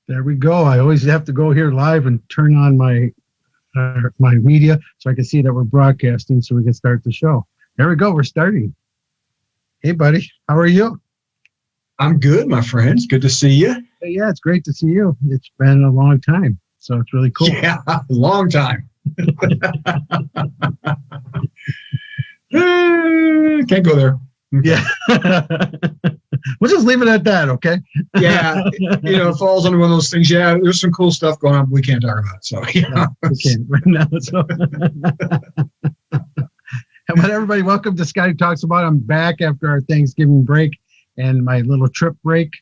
There we go. I always have to go here live and turn on my media so I can see that we're broadcasting so we can start the show. There we go. We're starting. Hey, buddy. How are you? I'm good, my friends. Good to see you. Hey, yeah, it's great to see you. It's been a long time, so it's really cool. Yeah, long time. Can't go there. Yeah. We'll just leave it at that, okay? Yeah, it falls under one of those things. Yeah, there's some cool stuff going on, but we can't talk about it. So, yeah. No, we can't right now. So. But everybody, welcome to Scotty Talks About. I'm back after our Thanksgiving break and my little trip break.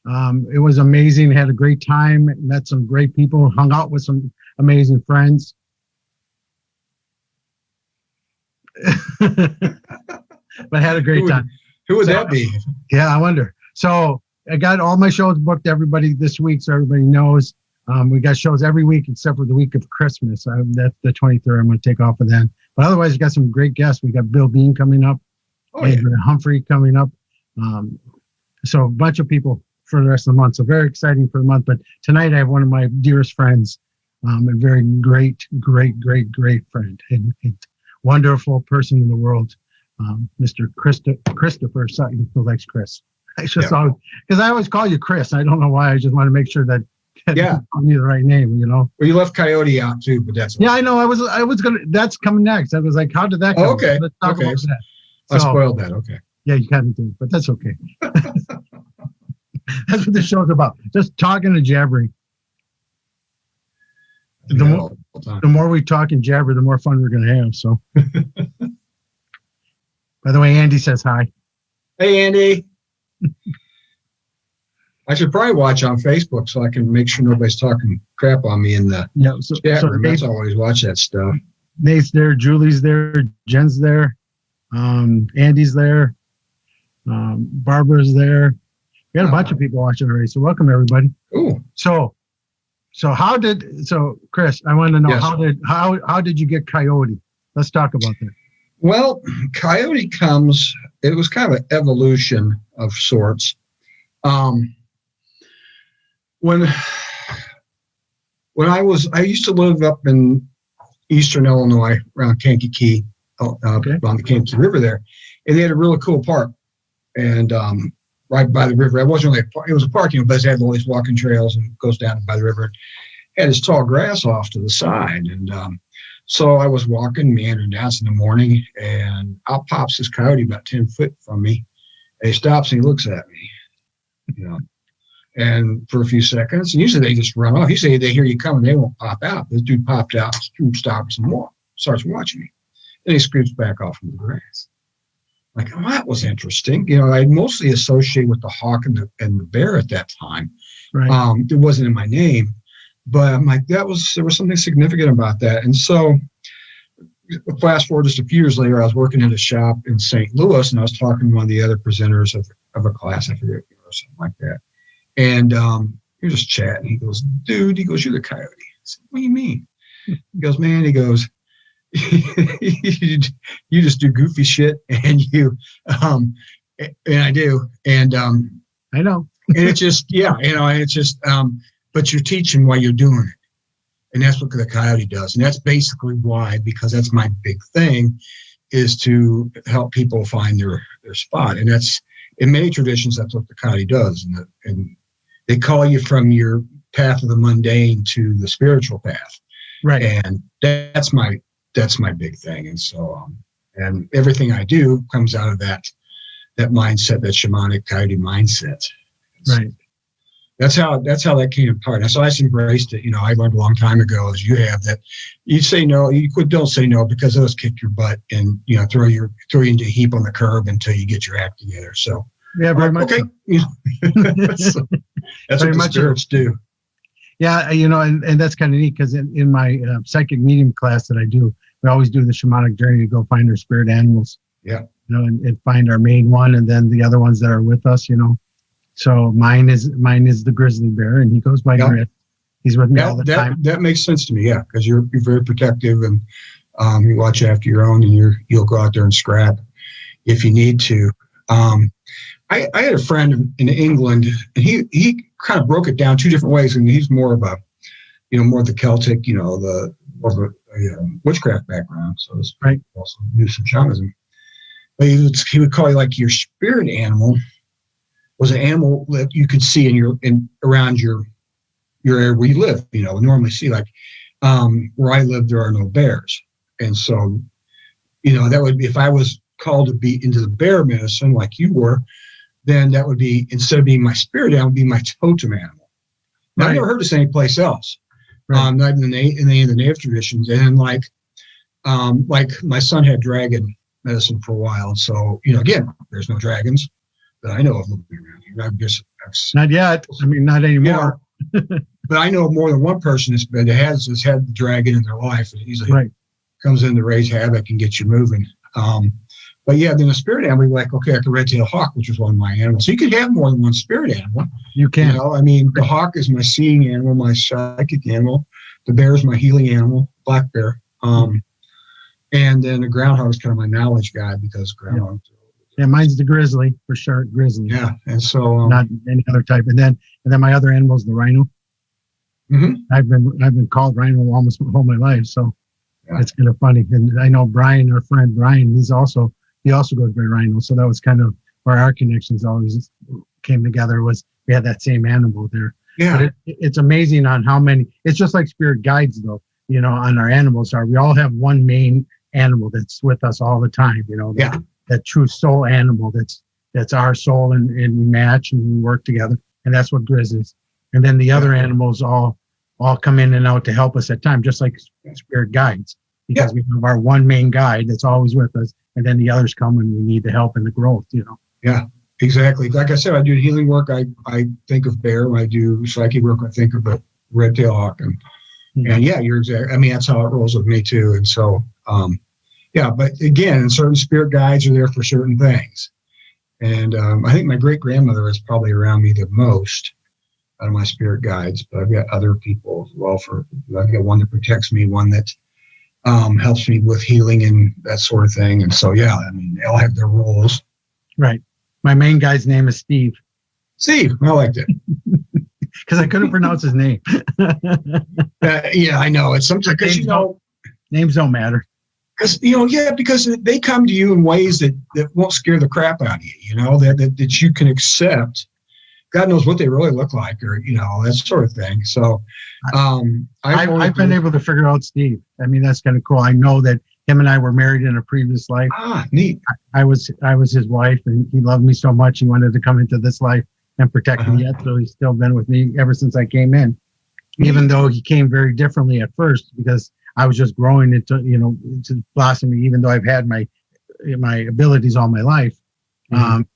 It was amazing. Had a great time. Met some great people. Hung out with some amazing friends. But had a great time. Who would that be? Yeah, I wonder. So I got all my shows booked, everybody, this week, so everybody knows. We got shows every week except for the week of Christmas. That's the 23rd. I'm going to take off of then. But otherwise, we got some great guests. We got Bill Bean coming up. Adrian Humphrey coming up. So a bunch of people for the rest of the month. So very exciting for the month. But tonight I have one of my dearest friends, a very great friend and wonderful person in the world, Mr. Christopher Sutton, who likes Chris. Because I always call you Chris. I don't know why. I just want to make sure that I'm the right name, Well, you left Coyote out too, but that's okay. Yeah, I know. I was gonna. That's coming next. I was like, how did that come? Okay. Let's talk about that. I spoiled that. Okay. Yeah, you kind of did, but that's okay. That's what the show's about. Just talking and jabbering. The more we talk and jabber, the more fun we're going to have. So, by the way, Andy says hi. Hey, Andy. I should probably watch on Facebook so I can make sure nobody's talking crap on me in the chat room. That's all I always watch that stuff. Nate's there, Julie's there, Jen's there, Andy's there, Barbara's there. We got a bunch of people watching already, so welcome everybody. Ooh. So Chris, I want to know how did you get Coyote? Let's talk about that. Well, Coyote it was kind of an evolution of sorts. When I used to live up in eastern Illinois around Kankakee, on the Kankakee River there, and they had a really cool park, and right by the river. It wasn't really it was a park, but it had all these walking trails and it goes down by the river. And had this tall grass off to the side, and so I was walking, meandering down in the morning, and out pops this coyote about 10 foot from me. And he stops and he looks at me, and for a few seconds, and usually they just run off. Usually they hear you coming, they won't pop out. This dude popped out, stops and starts watching me. Then he scoots back off into the grass. Like, oh, that was interesting. I mostly associate with the hawk and the bear at that time. Right. It wasn't in my name, but I'm like, there was something significant about that. And so fast forward just a few years later, I was working at a shop in St. Louis, and I was talking to one of the other presenters of a class, I forget, or something like that. And we were just chatting. He goes, dude, you're the coyote. I said, what do you mean? He goes, man, you just do goofy shit, and and I do. And I know. And it's just, but you're teaching while you're doing it. And that's what the coyote does. And that's basically why, because that's my big thing, is to help people find their spot. And that's, in many traditions, that's what the coyote does. And they call you from your path of the mundane to the spiritual path. Right. And that's my big thing. And so, and everything I do comes out of that mindset, that shamanic coyote mindset. Right. That's how that came apart. And so I just embraced it. I learned a long time ago, as you have, that you say no, don't say no, because it'll kick your butt and throw you into a heap on the curb until you get your act together. So yeah, very much. Okay, that's what the spirits do. Yeah, and that's kind of neat, because in my psychic medium class that I do, we always do the shamanic journey to go find our spirit animals. Yeah. And find our main one, and then the other ones that are with us. So mine is the grizzly bear, and he goes by Grit. He's with me all the time. That makes sense to me, yeah, because you're very protective, and you watch after your own, and you'll go out there and scrap if you need to. I had a friend in England, and he kind of broke it down two different ways, and he's more of a, more of the Celtic, the more of a witchcraft background. So it's right. Also knew some shamanism. But he would call you like your spirit animal was an animal that you could see around your area where you live. Normally see like where I live, there are no bears, and so that would be if I was called to be into the bear medicine like you were. Then that would be, instead of being my spirit animal, would be my totem animal. Now, right. I've never heard this anyplace else, right. Not in any of the native traditions. And like my son had dragon medicine for a while. So, again, there's no dragons that I know of living around here. Not yet. I mean, not anymore. But I know more than one person that has had the dragon in their life. And he's like, right. Comes in to raise havoc and get you moving. But yeah, then a spirit animal, like, okay, like a red-tailed hawk, which was one of my animals. So you can have more than one spirit animal. You can. The hawk is my seeing animal, my psychic animal. The bear is my healing animal, black bear. And then the groundhog is kind of my knowledge guide because groundhog. Yeah, mine's the grizzly for sure. Grizzly. Yeah, and so not any other type. And then my other animal is the rhino. Mm-hmm. I've been called rhino almost all my life, so it's kind of funny. And I know Brian, our friend Brian, he also goes by rhino. So that was kind of where our connections always came together, was we had that same animal there. Yeah. But it's amazing on how many, it's just like spirit guides though, on our animals we all have one main animal that's with us all the time, that true soul animal that's our soul, and we match and we work together. And that's what Grizz is. And then the other animals all come in and out to help us at times, just like spirit guides, because we have our one main guide that's always with us. And then the others come when we need the help and the growth, Yeah, exactly. Like I said, I do healing work. I think of bear. When I do psychic work, I think of a red-tailed hawk. And yeah, you're exactly. I mean, that's how it rolls with me too. And so, but again, certain spirit guides are there for certain things. And I think my great-grandmother is probably around me the most out of my spirit guides. But I've got other people as well. I've got one that protects me, one that helps me with healing and that sort of thing. And so, they all have their roles. Right. My main guy's name is Steve. Steve, I liked it. Because I couldn't pronounce his name. I know. It's sometimes because names don't matter. Because they come to you in ways that won't scare the crap out of you. That you can accept. God knows what they really look like, or that sort of thing. So, I've been able to figure out Steve. I mean, that's kind of cool. I know that him and I were married in a previous life. Neat. I was his wife, and he loved me so much. He wanted to come into this life and protect me yet. So he's still been with me ever since I came in, even though he came very differently at first, because I was just growing into, to blossoming, even though I've had my abilities all my life.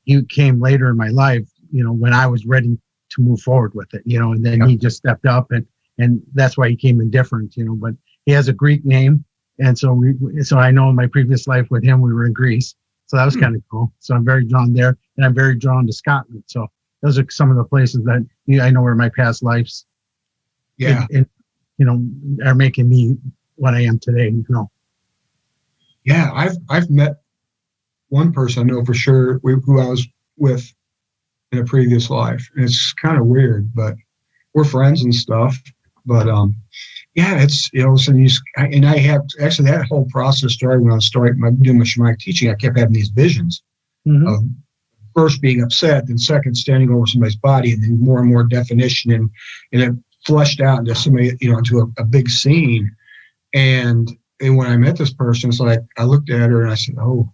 He came later in my life, when I was ready to move forward with it, and then he just stepped up, and that's why he came in different, but he has a Greek name. And so I know in my previous life with him, we were in Greece. So that was kind of cool. So I'm very drawn there, and I'm very drawn to Scotland. So those are some of the places that I know where my past lives, are making me what I am today. Yeah, I've met one person I know for sure who I was with in a previous life. It's kind of weird, but we're friends and stuff. But it's and I have actually that whole process started when I was doing my shamanic teaching. I kept having these visions of first being upset, then second standing over somebody's body, and then more and more definition, and it fleshed out into somebody into a big scene. And when I met this person, it's like I looked at her and I said, "Oh,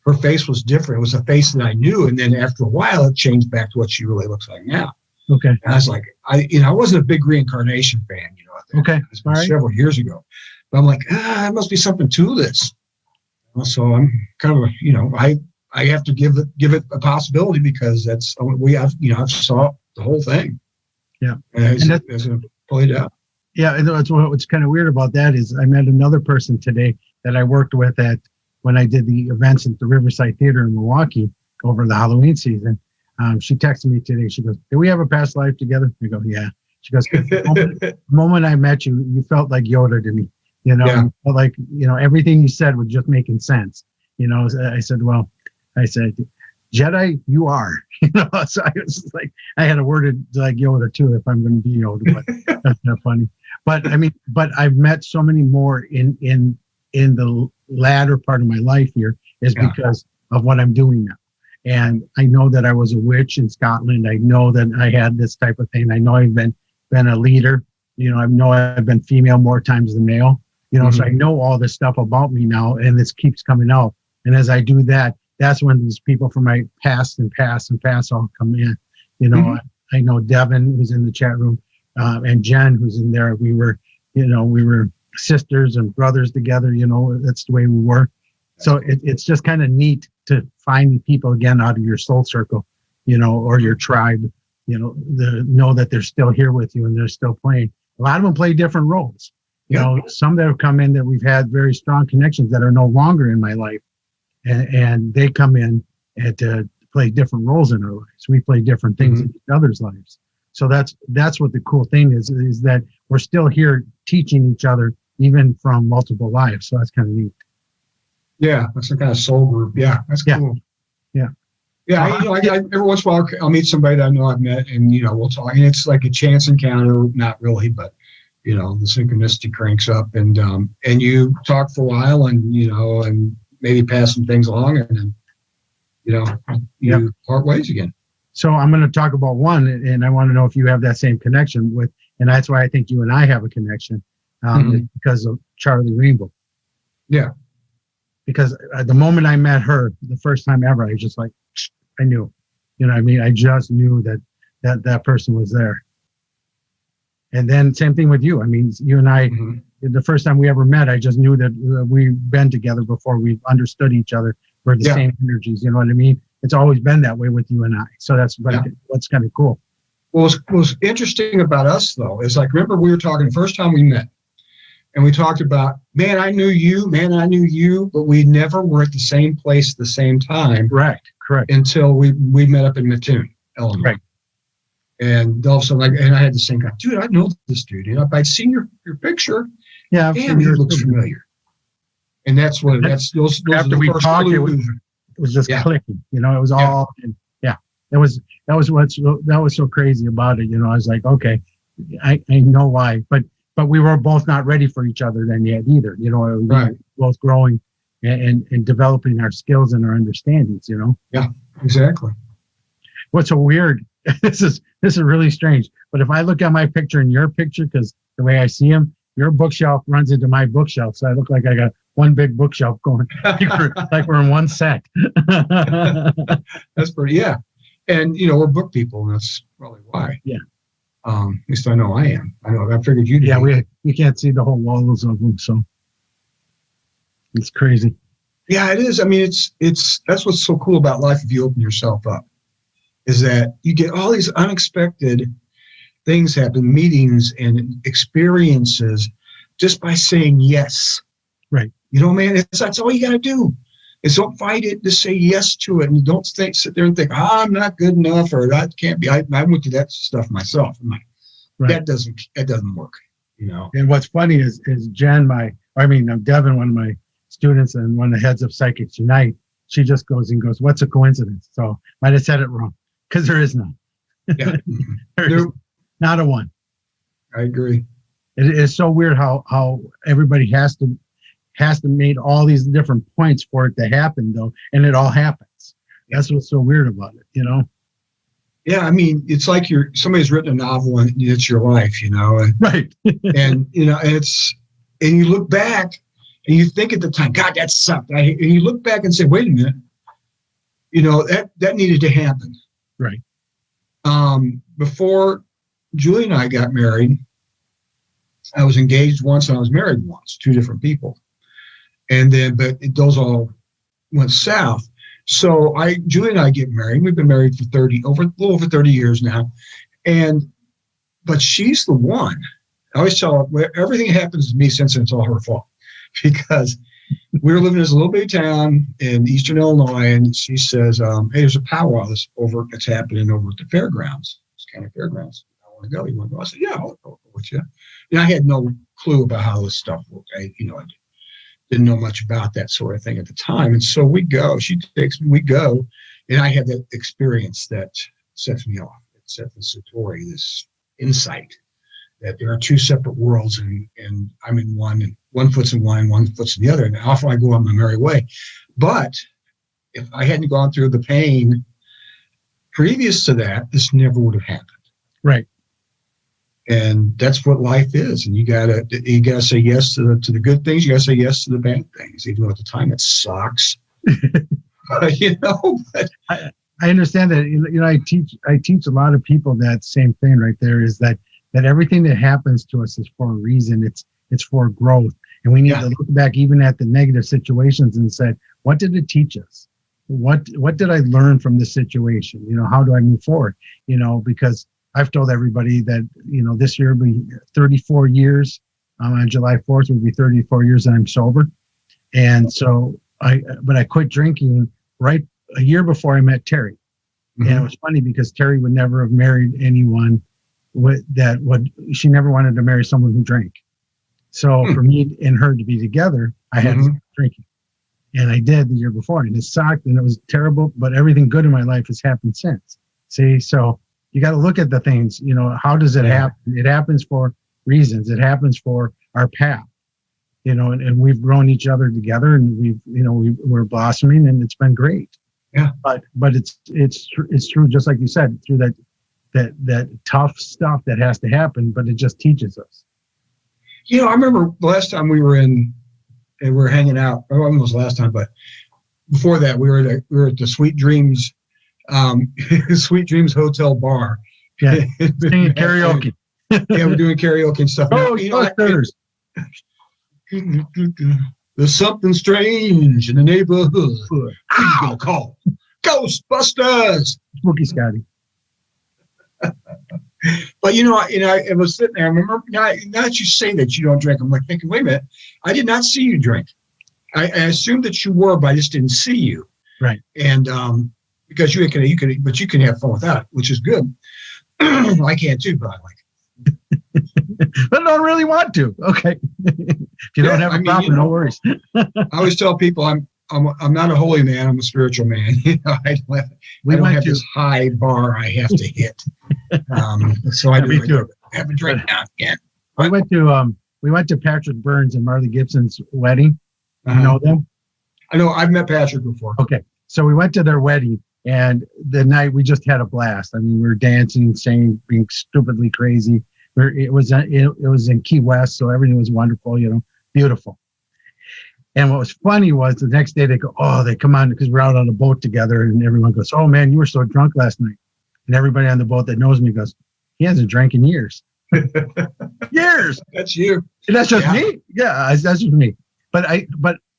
her face was different. It was a face that I knew." And then after a while, it changed back to what she really looks like now. Okay. And I was like, I wasn't a big reincarnation fan, Okay. It's been several years ago. But I'm like, there must be something to this. So I'm kind of, I have to give it a possibility, because that's I've saw the whole thing. Yeah. As it played out. Yeah, and what's kind of weird about that is I met another person today that I worked with when I did the events at the Riverside Theater in Milwaukee over the Halloween season. She texted me today. She goes, "Did we have a past life together?" I go, "Yeah." She goes, the moment I met you, you felt like Yoda to me. You felt like everything you said was just making sense. I said, Jedi, you are. So I was like, I had a word like Yoda too, if I'm going to be Yoda, but that's not funny. But I mean, but I've met so many more in the latter part of my life here is because of what I'm doing now. And I know that I was a witch in Scotland. I know that I had this type of thing. I know I've been a leader. I know I've been female more times than male. So I know all this stuff about me now, and this keeps coming out. And as I do that, that's when these people from my past all come in. I know Devin, who's in the chat room, and Jen, who's in there. We were sisters and brothers together. That's the way we were. So it's just kind of neat to find people again out of your soul circle, or your tribe, know that they're still here with you and they're still playing. A lot of them play different roles. Some that have come in that we've had very strong connections that are no longer in my life. And they come in and to play different roles in our lives. We play different things in each other's lives. So that's what the cool thing is that we're still here teaching each other, even from multiple lives. So that's kind of neat. Yeah, that's a kind of soul group. Yeah, that's cool. Yeah. Yeah, every once in a while I'll meet somebody that I know I've met, and we'll talk. And it's like a chance encounter, not really, but the synchronicity cranks up, and you talk for a while, and and maybe pass some things along, and then you part ways again. So I'm going to talk about one, and I want to know if you have that same connection with, and that's why I think you and I have a connection, because of Charlie Rainbow. Yeah. Because the moment I met her, the first time ever, I was just like, I knew, I just knew that person was there. And then same thing with you. I mean, you and I, the first time we ever met, I just knew that we've been together before. We've understood each other. We're the same energies. You know what I mean? It's always been that way with you and I. So that's what's kind of cool. Well, what's interesting about us, though, is like, remember we were talking the first time we met, and we talked about, man, I knew you, but we never were at the same place at the same time. Correct. Until we met up in Mattoon, Illinois. Right. And all of a sudden, and I had the same guy, dude, I know this dude. I'd seen your picture. Yeah. Damn, he looks familiar. And that's what, those after we talked, it was just clicking, it was all, that was so crazy about it. I was like, okay, I know why, but we were both not ready for each other then yet either. We were both growing and developing our skills and our understandings. Yeah, exactly. What's so weird? This is really strange. But if I look at my picture and your picture, because the way I see him, your bookshelf runs into my bookshelf, so I look like I got one big bookshelf going, like we're in one set. That's pretty, and we're book people, and that's probably why. Yeah. At least I know I am. I figured you did. Yeah, you can't see the whole walls of them, so it's crazy. Yeah, it is. I mean, it's that's what's so cool about life if you open yourself up, is that you get all these unexpected things happen, meetings and experiences, just by saying yes. Right. Man, that's all you got to do. Is don't fight it, just say yes to it, and don't sit there and think, I'm not good enough, or that can't be. I went through that stuff myself. I'm like, that doesn't work. And what's funny is Jen, Devin, one of my students and one of the heads of Psychics Unite, she just goes, what's a coincidence? So might have said it wrong, because there is none. Yeah. There's not a one. I agree. It is so weird how everybody has to make all these different points for it to happen, though, and it all happens. That's what's so weird about it, Yeah, I mean, it's like somebody's written a novel and it's your life, Right. and and you look back and you think at the time, God, that sucked. And you look back and say, wait a minute, that needed to happen. Right. Before Julie and I got married, I was engaged once and I was married once, two different people. And then, but those all went south. So Julie and I get married. We've been married for a little over 30 years now. But she's the one. I always tell her, everything that happens to me since then, it's all her fault. Because we were living in this little bitty town in eastern Illinois, and she says, hey, there's a powwow that's happening over at the fairgrounds. It's kind of fairgrounds. I want to go. You want to go? I said, yeah, I'll go with you. I had no clue about how this stuff worked. I didn't know much about that sort of thing at the time. And so we go. We go. And I had that experience that sets me off. It set the Satori, this insight that there are two separate worlds, and I'm in one, and one foot's in one, and one foot's in the other, and off I go on my merry way. But if I hadn't gone through the pain previous to that, this never would have happened. Right. And that's what life is. And you gotta say yes to the good things. You gotta say yes to the bad things, even though at the time it sucks. But I understand that. I teach a lot of people that same thing right there, is that everything that happens to us is for a reason. It's for growth. And we need to look back even at the negative situations and say, what did it teach us? What did I learn from this situation? How do I move forward? Because I've told everybody that, this year will be 34 years. On July 4th will be 34 years that I'm sober. And so I quit drinking right a year before I met Terry. Mm-hmm. And it was funny because Terry would never have married anyone she never wanted to marry someone who drank. So for me and her to be together, I had to stop drinking. And I did the year before, and it sucked and it was terrible, but everything good in my life has happened since. See, so you got to look at the things, how does it happen? It happens for reasons. It happens for our path, and we've grown each other together, and we're blossoming, and it's been great. Yeah. But it's true, just like you said, through that tough stuff that has to happen, but it just teaches us. I remember the last time we were hanging out. I don't know it was the last time, but before that, we were at the Sweet Dreams, Sweet Dreams Hotel bar. Yeah, singing karaoke. Yeah, we're doing karaoke and stuff. There's something strange in the neighborhood. Who you gonna call? Ghostbusters. Spooky Scotty. But I was sitting there. I remember now that you say that you don't drink, I'm like thinking, wait a minute, I did not see you drink. I assumed that you were, but I just didn't see you. Right. And because you can have fun without it, which is good. I can too, but I like it. But I don't really want to. Okay. If you don't have a problem, no worries. I always tell people I'm not a holy man. I'm a spiritual man. I don't have this high bar I have to hit. So I do have a drink now again. We went to Patrick Burns and Marley Gibson's wedding. You know them? I know. I've met Patrick before. Okay. So we went to their wedding, and the night we just had a blast. I mean, we were dancing, singing, being stupidly crazy. It was in Key West, so everything was wonderful, beautiful. And what was funny was the next day they come on, because we're out on a boat together, and everyone goes, "Oh man, you were so drunk last night." And everybody on the boat that knows me goes, "He hasn't drank in years." Years. That's you. And that's just me. Yeah, that's just me. But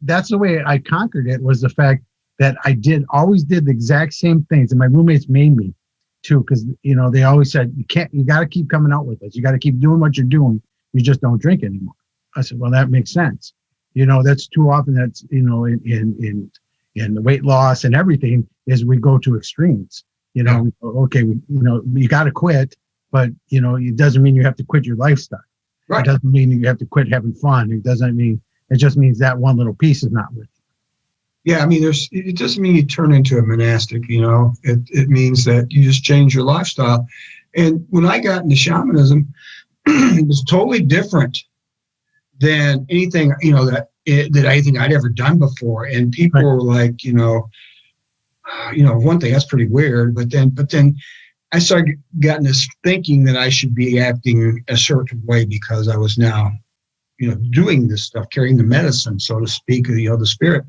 that's the way I conquered it, was the fact that I always did the exact same things, and my roommates made me too, because they always said, you got to keep coming out with us. You got to keep doing what you're doing. You just don't drink anymore. I said, well, that makes sense. That's too often. That's in the weight loss and everything is we go to extremes. We go, okay, you got to quit, but it doesn't mean you have to quit your lifestyle. Right. It doesn't mean you have to quit having fun. It just means that one little piece is not with you. Yeah, I mean, it doesn't mean you turn into a monastic. It means that you just change your lifestyle. And when I got into shamanism, it was totally different than anything that anything I'd ever done before. And people were like, one thing that's pretty weird. But then I started getting this thinking that I should be acting a certain way because I was now, doing this stuff, carrying the medicine, so to speak, the spirit.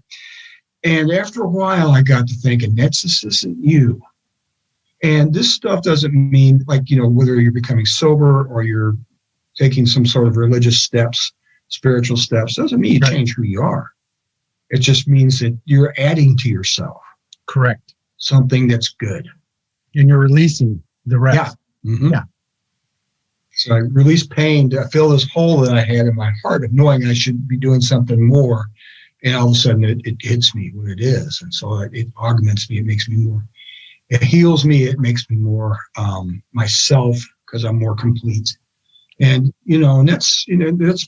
And after a while, I got to thinking, this isn't you. And this stuff doesn't mean whether you're becoming sober or you're taking some sort of religious steps, spiritual steps, doesn't mean you change who you are. It just means that you're adding to yourself. Correct. Something that's good. And you're releasing the rest. Yeah. Mm-hmm. Yeah. So I released pain to fill this hole that I had in my heart of knowing I should be doing something more. And all of a sudden it hits me what it is. And so it augments me. It makes me more, it heals me. It makes me more myself because I'm more complete. And, and that's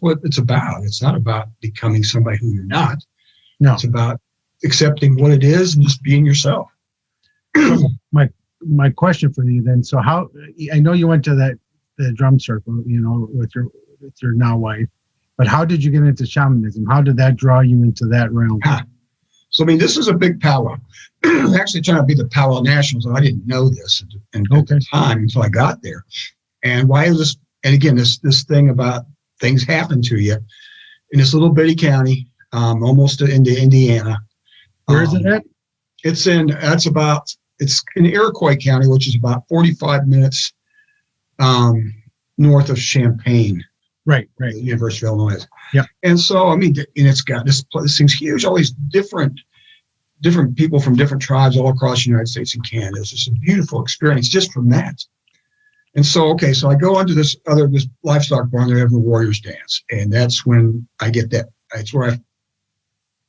what it's about. It's not about becoming somebody who you're not. No. It's about accepting what it is and just being yourself. My question for you then, so how, I know you went to the drum circle, with your now wife, but how did you get into shamanism? How did that draw you into that realm? So, I mean, this is a big powwow. Actually trying to be the powwow nationals, and I didn't know this at the time until I got there. And why is this? And again, this thing about things happen to you in this little bitty county, almost into Indiana. Where is it at? It's in Iroquois County, which is about 45 minutes north of Champaign. Right. The University of Illinois. Yeah. And so, I mean, and it's got this thing's huge, all these different people from different tribes all across the United States and Canada. It's just a beautiful experience just from that. And so, so I go onto this livestock barn. They're having a warriors dance. And that's when I get that. It's where I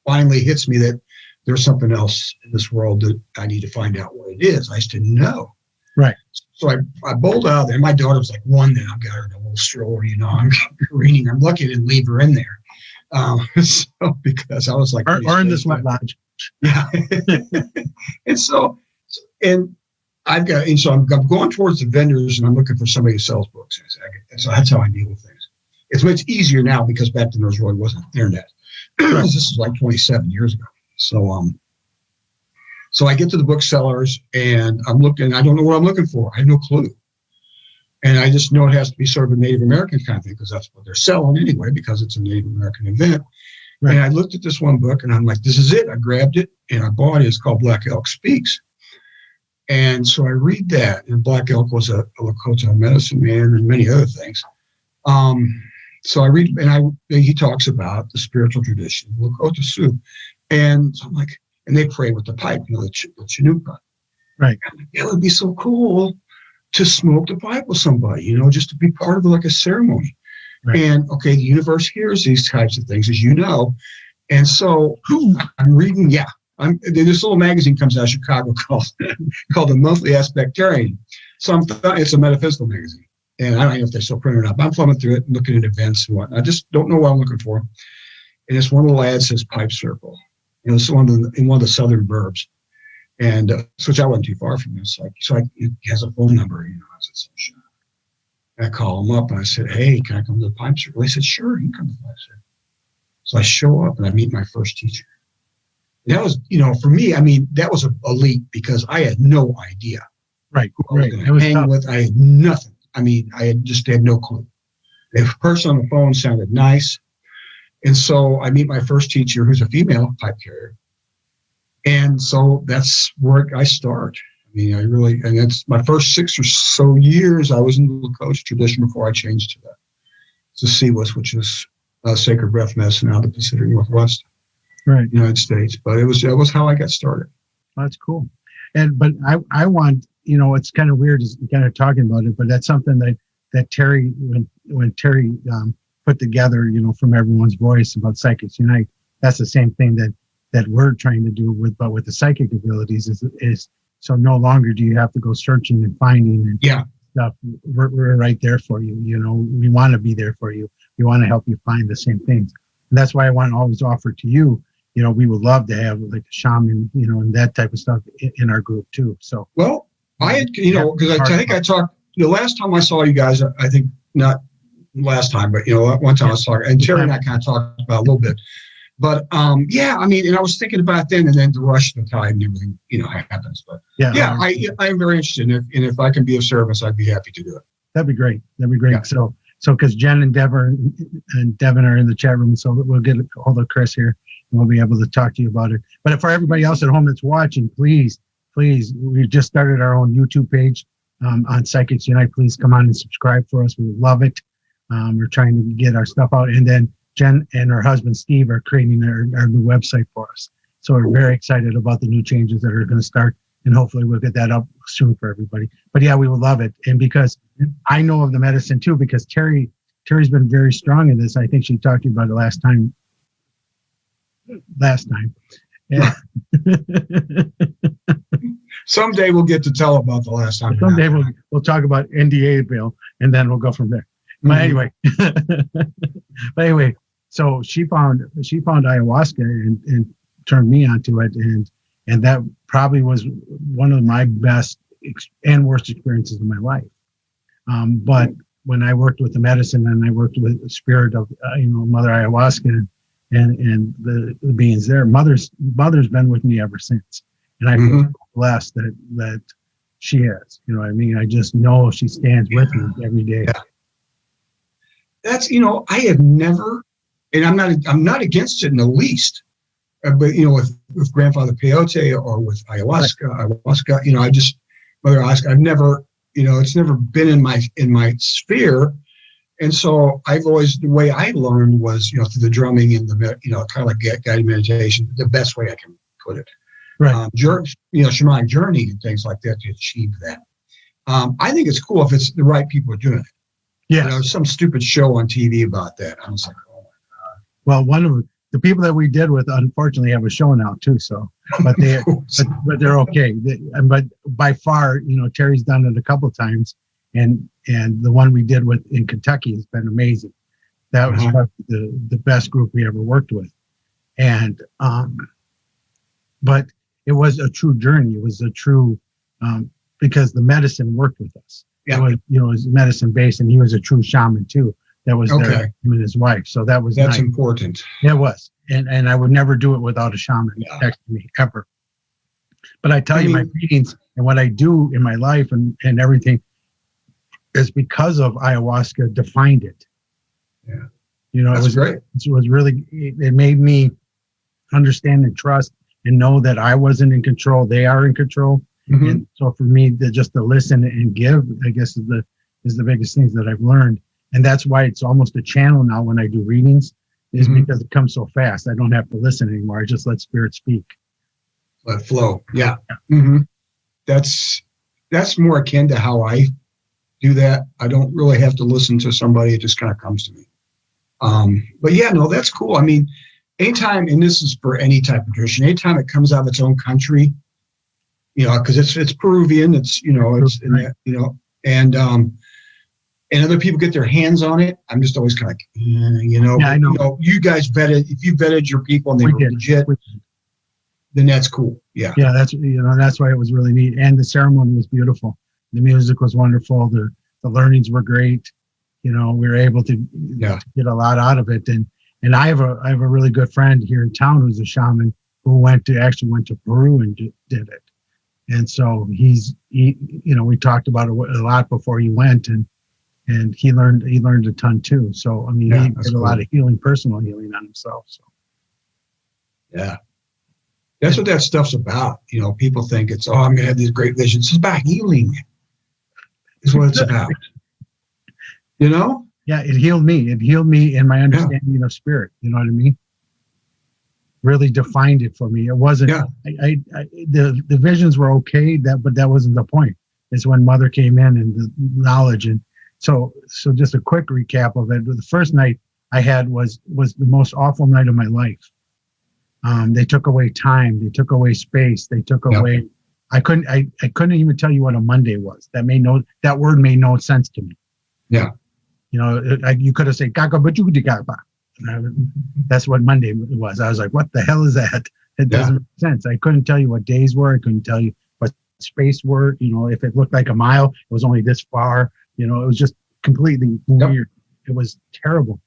finally hits me that there's something else in this world that I need to find out what it is. I just didn't know. Right. So I bowled out there. My daughter was like one then. I've got her in a little stroller, I'm reading. I'm lucky I didn't leave her in there. So because I was like, or in the sweat lodge. Yeah. So I'm going towards the vendors and I'm looking for somebody who sells books. And so that's how I deal with things. It's much easier now because back then there really wasn't internet. This is like 27 years ago. So I get to the booksellers and I'm looking. I don't know what I'm looking for. I have no clue. And I just know it has to be sort of a Native American kind of thing because that's what they're selling anyway, because it's a Native American event. Right. And I looked at this one book and I'm like, this is it. I grabbed it and I bought it. It's called Black Elk Speaks. And so I read that. And Black Elk was a Lakota medicine man and many other things. So I read, and he talks about the spiritual tradition, Lakota Sioux. And so I'm like, and they pray with the pipe, the Chinook pipe. Right. Like, it would be so cool to smoke the pipe with somebody, just to be part of like a ceremony. Right. And the universe hears these types of things, as you know. And so I'm reading, this little magazine comes out of Chicago called the Monthly Aspectarian. So it's a metaphysical magazine. And I don't know if they still print it or not, but I'm thumbing through it and looking at events and whatnot. I just don't know what I'm looking for. And it's one of the lads says pipe circle. It's in one of the southern burbs. And which I wasn't too far from this. He has a phone number, I said, so sure. I call him up and I said, hey, can I come to the pipe circle? They said, sure, you can come to the pipe circle. So I show up and I meet my first teacher. And that was, for me, I mean, that was a leap because I had no idea. Right. Who I was going to hang with. I had nothing. I mean, I had no clue. The person on the phone sounded nice. And so I meet my first teacher, who's a female pipe carrier. And so that's where I start. I mean, and that's my first 6 or so years I was in the Lakota tradition before I changed to that. To CWIS, which is Sacred Breath Medicine out of the Pacific Northwest, right, United States. But it was how I got started. That's cool. But I want, it's kind of weird just kind of talking about it, but that's something that Terry, when Terry put together, from everyone's voice about Psychics Unite, that's the same thing that we're trying to do with the psychic abilities is so no longer do you have to go searching and finding and stuff. We're right there for you. We want to be there for you. We want to help you find the same things. And that's why I want to always offer to you, we would love to have like a shaman, and that type of stuff in our group too. So, well, I had, because I think I talked, the last time I saw you guys, I think not last time, but, one time I was talking, and Terry and I kind of talked about a little bit. But, I mean, and I was thinking about then, and then the rush of the time and everything, happens. But, I'm very interested. And if I can be of service, I'd be happy to do it. That'd be great. Yeah. So because Jen and Devin are in the chat room, so we'll get a hold of Chris here, and we'll be able to talk to you about it. But for everybody else at home that's watching, please, we just started our own YouTube page on Psychics Unite. Please come on and subscribe for us. We love it. We're trying to get our stuff out. And then Jen and her husband, Steve, are creating our new website for us. So we're very excited about the new changes that are going to start. And hopefully we'll get that up soon for everybody. But yeah, we would love it. And because I know of the medicine too, because Terry's been very strong in this. I think she talked to you about it last time. Yeah. Someday we'll get to tell about the last time. Someday we'll talk about NDA bill, and then we'll go from there. But anyway, so she found ayahuasca and turned me onto it, and And that probably was one of my best and worst experiences of my life. But when I worked with the medicine and I worked with the spirit of, Mother Ayahuasca and the beings there, Mother's been with me ever since. And I feel blessed that she is, you know what I mean? I just know she stands with me every day. Yeah. That's, I have never, and I'm not against it in the least, but, with Grandfather Peyote or with ayahuasca, Mother Ayahuasca, I've never, it's never been in my sphere. And so I've always, the way I learned was, through the drumming and the, kind of like guided meditation, the best way I can put it. Right. Shamanic Journey and things like that to achieve that. I think it's cool if it's the right people doing it. Yeah. Some stupid show on TV about that. I was like, oh my God. Well, one of the people that we did with, unfortunately, have a show now too. So, but they're okay. But by far, Terry's done it a couple of times, and the one we did with in Kentucky has been amazing. That was probably the best group we ever worked with, and but it was a true journey. It was a true because the medicine worked with us. Yeah. It was medicine based, and he was a true shaman too. That was there, him and his wife. So that's nice. Important. It was, and I would never do it without a shaman next to me ever. But I tell you, my readings and what I do in my life and everything is because of ayahuasca defined it. Yeah, it was great. It was really, it made me understand and trust and know that I wasn't in control. They are in control. Mm-hmm. And so for me, just to listen and give, I guess is the biggest things that I've learned. And that's why it's almost a channel now when I do readings, is because it comes so fast. I don't have to listen anymore. I just let spirit speak. Let it flow. Yeah. Mm-hmm. That's more akin to how I do that. I don't really have to listen to somebody. It just kind of comes to me. But yeah, no, that's cool. I mean, anytime, and this is for any type of tradition, anytime it comes out of its own country, because it's Peruvian, and other people get their hands on it, I'm just always kind of like, Yeah, I know. You guys if you vetted your people and they were legit, then that's cool. Yeah. Yeah, that's why it was really neat. And the ceremony was beautiful. The music was wonderful. The learnings were great. We were able to get a lot out of it. And I have a really good friend here in town who's a shaman who went to Peru and did it. And so we talked about it a lot before he went, and he learned a ton too. So, I mean, he did a lot of personal healing on himself. So, yeah, that's what that stuff's about. People think it's, I'm going to have these great visions. It's about healing is what it's about. Yeah, it healed me. It healed me in my understanding of spirit. You know what I mean? Really defined it for me. It wasn't, the visions were okay, but that wasn't the point. It's when Mother came in and the knowledge. And so just a quick recap of it. The first night I had was the most awful night of my life. They took away time. They took away space. They took away, I couldn't even tell you what a Monday was. That word made no sense to me. Yeah. You could have said, that's what Monday was. I was like, what the hell is that? It doesn't make sense. I couldn't tell you what days were. I couldn't tell you what space were. If it looked like a mile, it was only this far. It was just completely weird. It was terrible.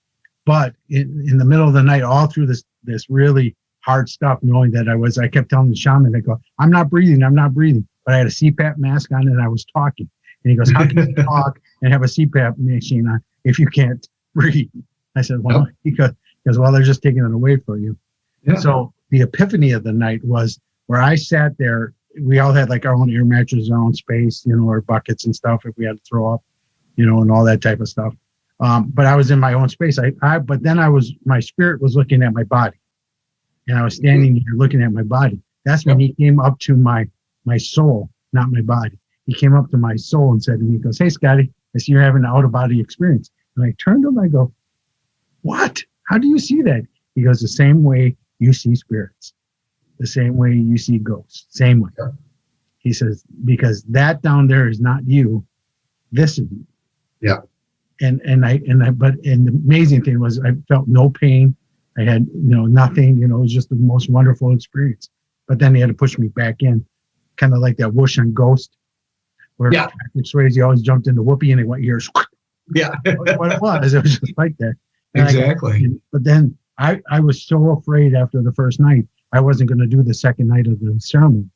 But in the middle of the night, all through this really hard stuff, knowing that I kept telling the shaman, I go, I'm not breathing. But I had a CPAP mask on and I was talking. And he goes, how can you talk and have a CPAP machine on if you can't breathe? I said, well, he goes, well, they're just taking it away from you. Yeah. So the epiphany of the night was where I sat there. We all had like our own air mattress, our own space, our buckets and stuff if we had to throw up, and all that type of stuff. But I was in my own space. But then my spirit was looking at my body, and I was standing here looking at my body. That's when he came up to my soul, not my body. He came up to my soul and said to me, he goes, hey, Scotty, I see you're having an out-of-body experience. And I turned to him, I go, what? How do you see that? He goes, the same way you see spirits, the same way you see ghosts, same way. Yeah. He says, because that down there is not you. This is you. Yeah. But the amazing thing was I felt no pain. I had, nothing, it was just the most wonderful experience. but then he had to push me back in, kind of like that whoosh on Ghost, where Patrick Swayze always jumped into Whoopi and he went ears. Yeah. What it was just like that. And Exactly. but then I was so afraid after the first night, I wasn't going to do the second night of the ceremony.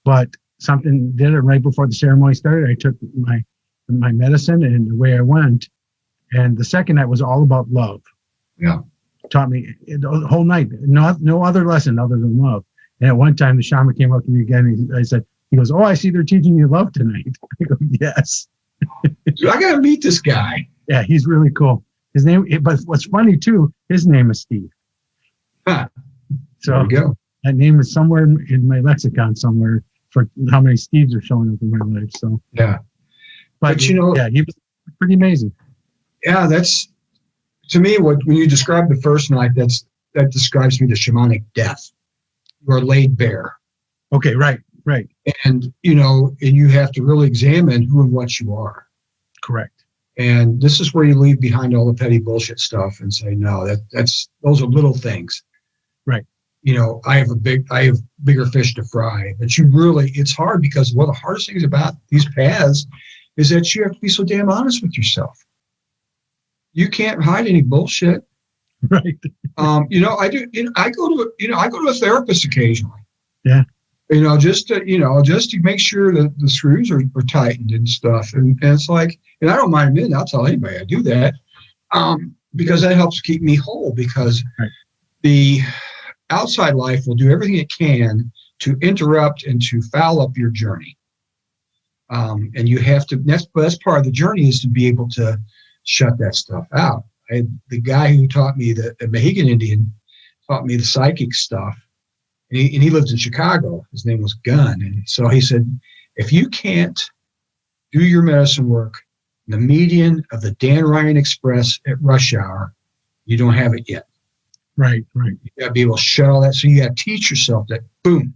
But something did it right before the ceremony started. I took my medicine and away I went. And the second night was all about love. Yeah. Taught me the whole night, no other lesson other than love. And at one time, the shaman came up to me again. He goes, "Oh, I see they're teaching you love tonight." I go, "Yes." Dude, I got to meet this guy. Yeah, he's really cool. His name, but what's funny too, his name is Steve. Huh. So there we go. That name is somewhere in my lexicon somewhere for how many Steves are showing up in my life. So yeah, but he was pretty amazing. Yeah, that's to me when you describe the first night, that describes me the shamanic death. You are laid bare. Okay, right. And you have to really examine who and what you are. Correct. And this is where you leave behind all the petty bullshit stuff and say, no, those are little things. Right. I have bigger fish to fry. But it's hard because one of the hardest things about these paths is that you have to be so damn honest with yourself. You can't hide any bullshit. Right. I do. I go to a therapist occasionally. Yeah. Just to make sure that the screws are tightened and stuff. And it's like, and I don't mind admitting, I'll tell anybody I do that, because that helps keep me whole. Because the outside life will do everything it can to interrupt and to foul up your journey. And you have to. That's part of the journey is to be able to shut that stuff out. The guy who taught me the Mohegan Indian taught me the psychic stuff. And he lived in Chicago. His name was Gunn. And so he said, if you can't do your medicine work in the median of the Dan Ryan Express at rush hour, you don't have it yet. Right. You got to be able to shut all that. So you got to teach yourself that, boom,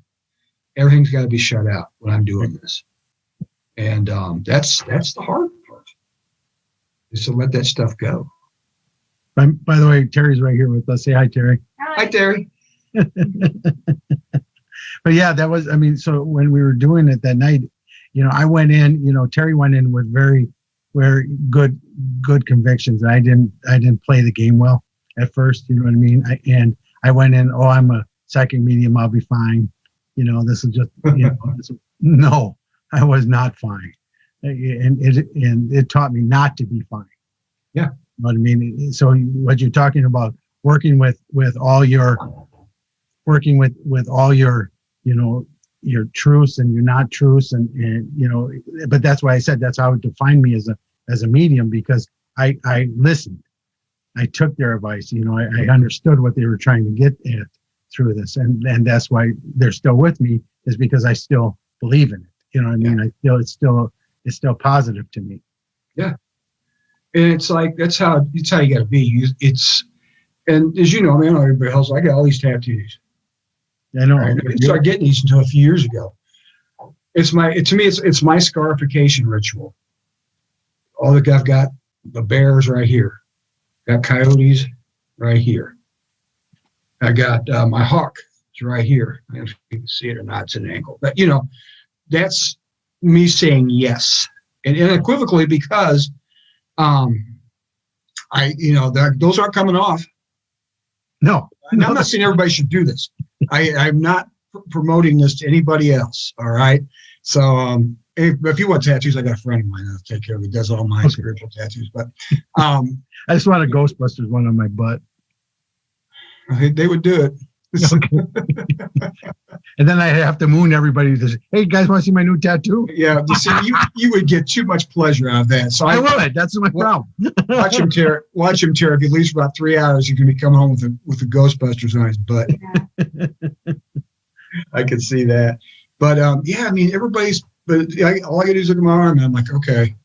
everything's got to be shut out when I'm doing this. And that's the hard part, is to let that stuff go. By the way, Terry's right here with us. Say hi, Terry. Hi, Terry. But yeah, that was, so when we were doing it that night, I went in, Terry went in with very, very good convictions. I didn't play the game well at first, you know what I mean? I went in, I'm a psychic medium, I'll be fine. This is just, no, I was not fine. And it taught me not to be fine. Yeah. You know what I mean? So what you're talking about, working with all your your truths and your not truths, and but that's why I said that's how it defined me as a medium, because I listened, I took their advice, I understood what they were trying to get at through this, and that's why they're still with me, is because I still believe in it. You know what I mean? I feel it's still positive to me. Yeah. And it's like that's how you got to be. And as you know, I don't know everybody else. I got all these tattoos. I know. I didn't start getting these until a few years ago. It's my scarification ritual. I've got the bears right here. Got coyotes right here. I got my hawk. It's right here. I don't know if you can see it or not. It's an angle. But that's me saying yes, and unequivocally, because those aren't coming off. No, I'm not saying everybody should do this. I'm not promoting this to anybody else. All right. So if you want tattoos, I got a friend of mine that'll take care of it. He does all my spiritual tattoos. But I just want a Ghostbusters one on my butt. They would do it. Okay. And then I have to moon everybody to say, hey, you guys want to see my new tattoo? Yeah, you would get too much pleasure out of that. So I would. That's my problem. Watch him tear. If he leaves for about 3 hours, he's going to be coming home with the Ghostbusters on his butt. Yeah. I can see that. But everybody's. But all I got to do is look at my arm, and I'm like, okay,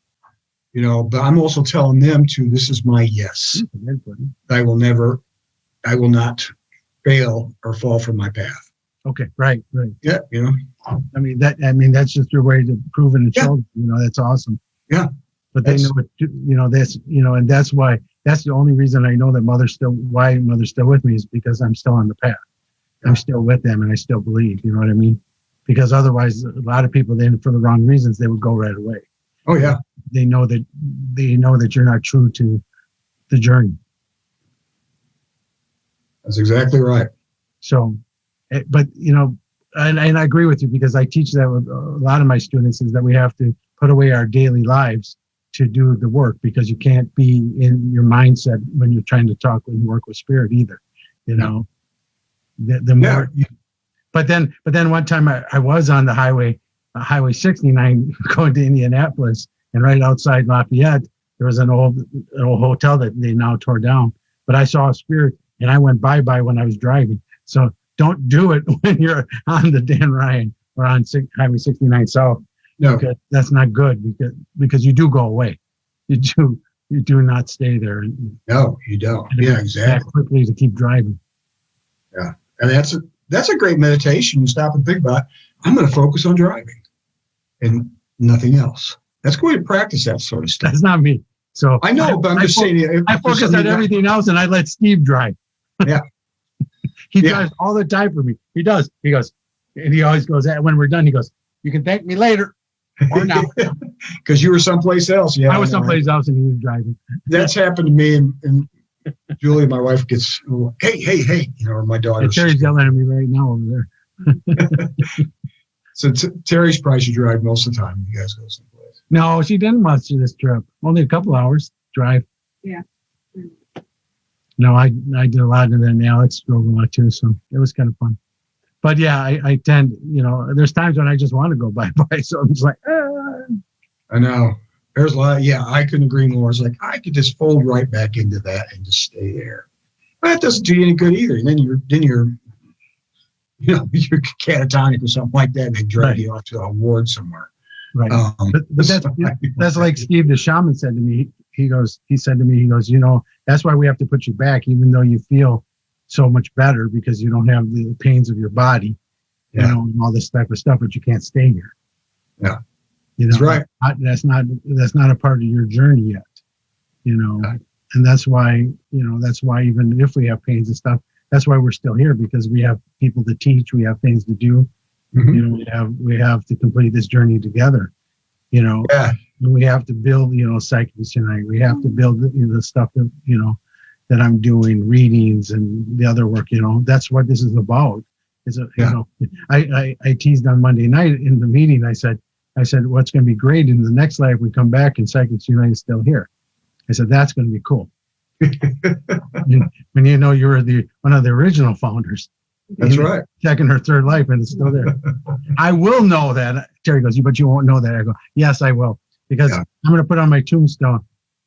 But I'm also telling them too. This is my yes. I will not fail or fall from my path. Okay, right. Yeah, that's just your way to prove it and show. That's awesome. Yeah, but they know it. This. And that's why. That's the only reason I know that Mother's still with me, is because I'm still on the path. I'm still with them and I still believe. You know what I mean? Because otherwise, a lot of people, then for the wrong reasons, they would go right away. Oh yeah. They know that you're not true to the journey. That's exactly right. So, but and I agree with you, because I teach that with a lot of my students, is that we have to put away our daily lives to do the work, because you can't be in your mindset when you're trying to talk and work with spirit either. The more but then one time I was on the highway 69 going to Indianapolis, and right outside Lafayette there was an old hotel that they now tore down, but I saw a spirit and I went bye when I was driving. So don't do it when you're on the Dan Ryan or on Highway 69 South. No, because that's not good, because you do go away. You do not stay there. No, you don't. Yeah, exactly. Quickly to keep driving. Yeah, and that's a great meditation. You stop and think about, I'm going to focus on driving and nothing else. That's going to practice that sort of stuff. That's not me. So I know, but I'm just saying. I focus on everything else, and I let Steve drive. Yeah. He drives all the time for me. He does. He goes, and he always goes, when we're done, he goes, "You can thank me later." Or now. Because you were someplace else. Yeah, I was someplace else and he was driving. That's happened to me. And Julie, my wife, gets, hey, or my daughter. Terry's yelling at me right now over there. So Terry's probably should drive most of the time. You guys go someplace. No, she didn't much of this trip. Only a couple hours drive. Yeah. No, I did a lot, and then Alex drove a lot too, so it was kind of fun. But yeah, I tend, there's times when I just want to go bye, so I'm just like, I know. There's a lot. Yeah, I couldn't agree more. It's like, I could just fold right back into that and just stay there. But that doesn't do you any good either. And then you're catatonic or something like that, and they drag you off to a ward somewhere. Right. But that's like Steve, the shaman, said to me. He said to me, that's why we have to put you back, even though you feel so much better, because you don't have the pains of your body, and all this type of stuff, but you can't stay here. Yeah. That's right. That's not a part of your journey yet, Right. And that's why even if we have pains and stuff, that's why we're still here, because we have people to teach, we have things to do, we have to complete this journey together, Yeah. And we have to build, Psychic Tonight. We have to build the stuff that, that I'm doing, readings and the other work, that's what this is about. I teased on Monday night in the meeting. I said, what's going to be great in the next life, we come back and Psychic United is still here. I said, that's going to be cool. When you're one of the original founders. That's right. Second or third life, and it's still there. I will know that. Terry goes, but you won't know that. I go, yes, I will. Because I'm going to put on my tombstone,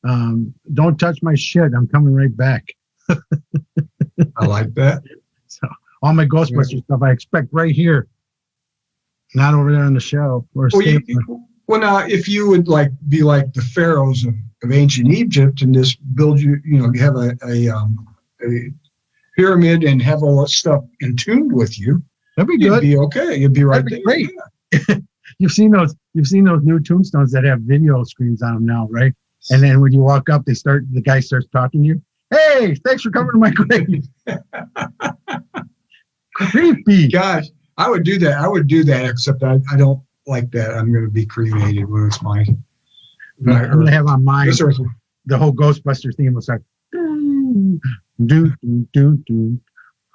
don't touch my shit. I'm coming right back. I like that. So all my Ghostbusters stuff I expect right here. Not over there on the shelf. Now, if you would be like the pharaohs of ancient Egypt and just build have a pyramid and have all that stuff entombed with you, that'd be good. You'd be okay. You'd be right there. Great. Yeah. You've seen those new tombstones that have video screens on them now, right? And then when you walk up, the guy starts talking to you. Hey, thanks for coming to my grave. Creepy. Gosh, I would do that, except I don't like that. I'm going to be cremated when it's mine. I'm going to have on mine the whole Ghostbusters theme will start. Do, do, do, do,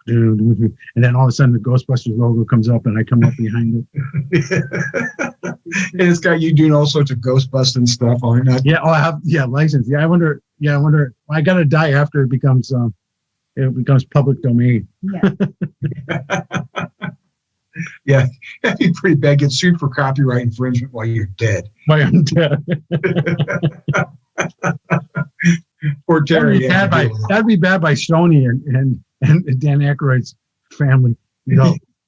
do, do, and then all of a sudden the Ghostbusters logo comes up and I come up behind it. And it's got you doing all sorts of Ghostbusting stuff on it. Yeah, I have license. I wonder. I got to die after it becomes public domain. Yeah. Yeah, that'd be pretty bad. Get sued for copyright infringement while you're dead. While I'm dead. Poor Terry. That'd be bad by Sony and Dan Aykroyd's family.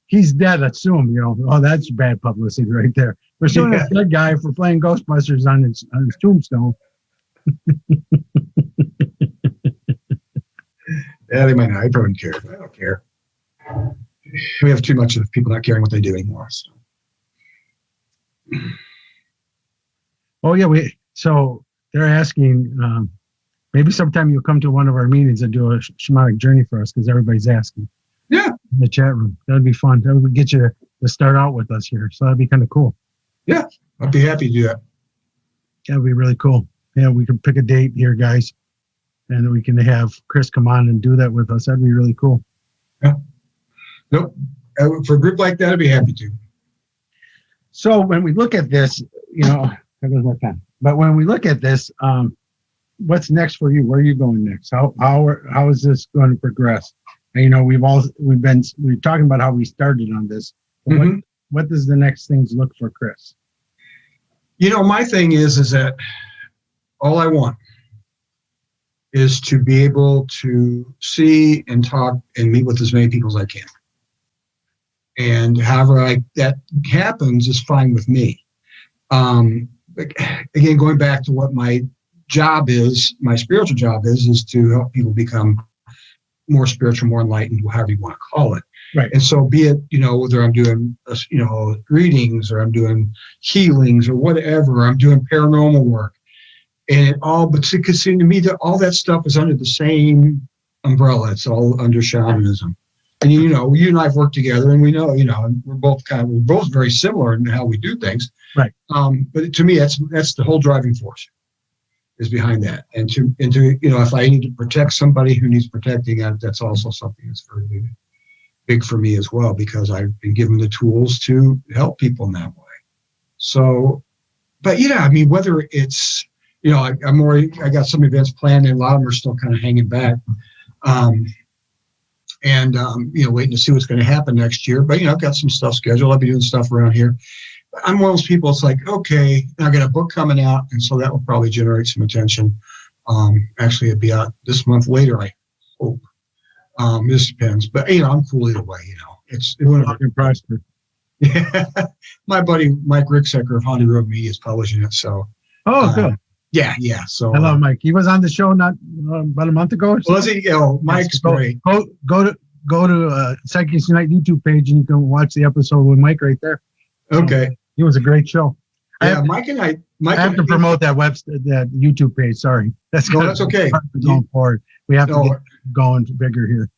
He's dead. Assume. That's bad publicity right there. We're suing a dead guy for playing Ghostbusters on his tombstone. Yeah, they might not. I probably don't care. I don't care. We have too much of people not caring what they do anymore. So. Oh yeah, so they're asking. Maybe sometime you'll come to one of our meetings and do a shamanic journey for us, because everybody's asking. Yeah, in the chat room. That'd be fun. That would get you to start out with us here. So that'd be kind of cool. Yeah, I'd be happy to do that. That'd be really cool. Yeah, we could pick a date here, guys, and we can have Chris come on and do that with us. That'd be really cool. Yeah. Nope. For a group like that, I'd be happy to. So when we look at this, there goes my pen. But when we look at this, what's next for you? Where are you going next? How is this going to progress? And, we're talking about how we started on this. Mm-hmm. What does the next things look for Chris? My thing is that all I want is to be able to see and talk and meet with as many people as I can. And however that happens is fine with me. Again, going back to what my job is, my spiritual job is to help people become more spiritual, more enlightened, however you want to call it. Right. And so be it, whether I'm doing, readings or I'm doing healings or whatever, I'm doing paranormal work and because to me, all that stuff is under the same umbrella. It's all under shamanism. And, you and I have worked together and we know, we're both very similar in how we do things. Right. But to me, that's the whole driving force is behind that. And to if I need to protect somebody who needs protecting, that's also something that's very big for me as well, because I've been given the tools to help people in that way. So, but whether it's, I got some events planned and a lot of them are still kind of hanging back. Waiting to see what's going to happen next year. But, I've got some stuff scheduled. I'll be doing stuff around here. I'm one of those people, it's like, okay, I got a book coming out, and so that will probably generate some attention. Actually, it'll be out this month later, I hope. This depends. But, I'm cool either way, It's prosper. Yeah. My buddy, Mike Ricksecker of Haunted Road Media is publishing it, so. Oh, good. Yeah. So hello, Mike. He was on the show not about a month ago. Or was he? Mike's great. Go to Psychics Unite YouTube page and you can watch the episode with Mike right there. Okay. It was a great show. Yeah, I have to promote that that YouTube page. Sorry, that's okay. Going forward, we have to get going bigger here.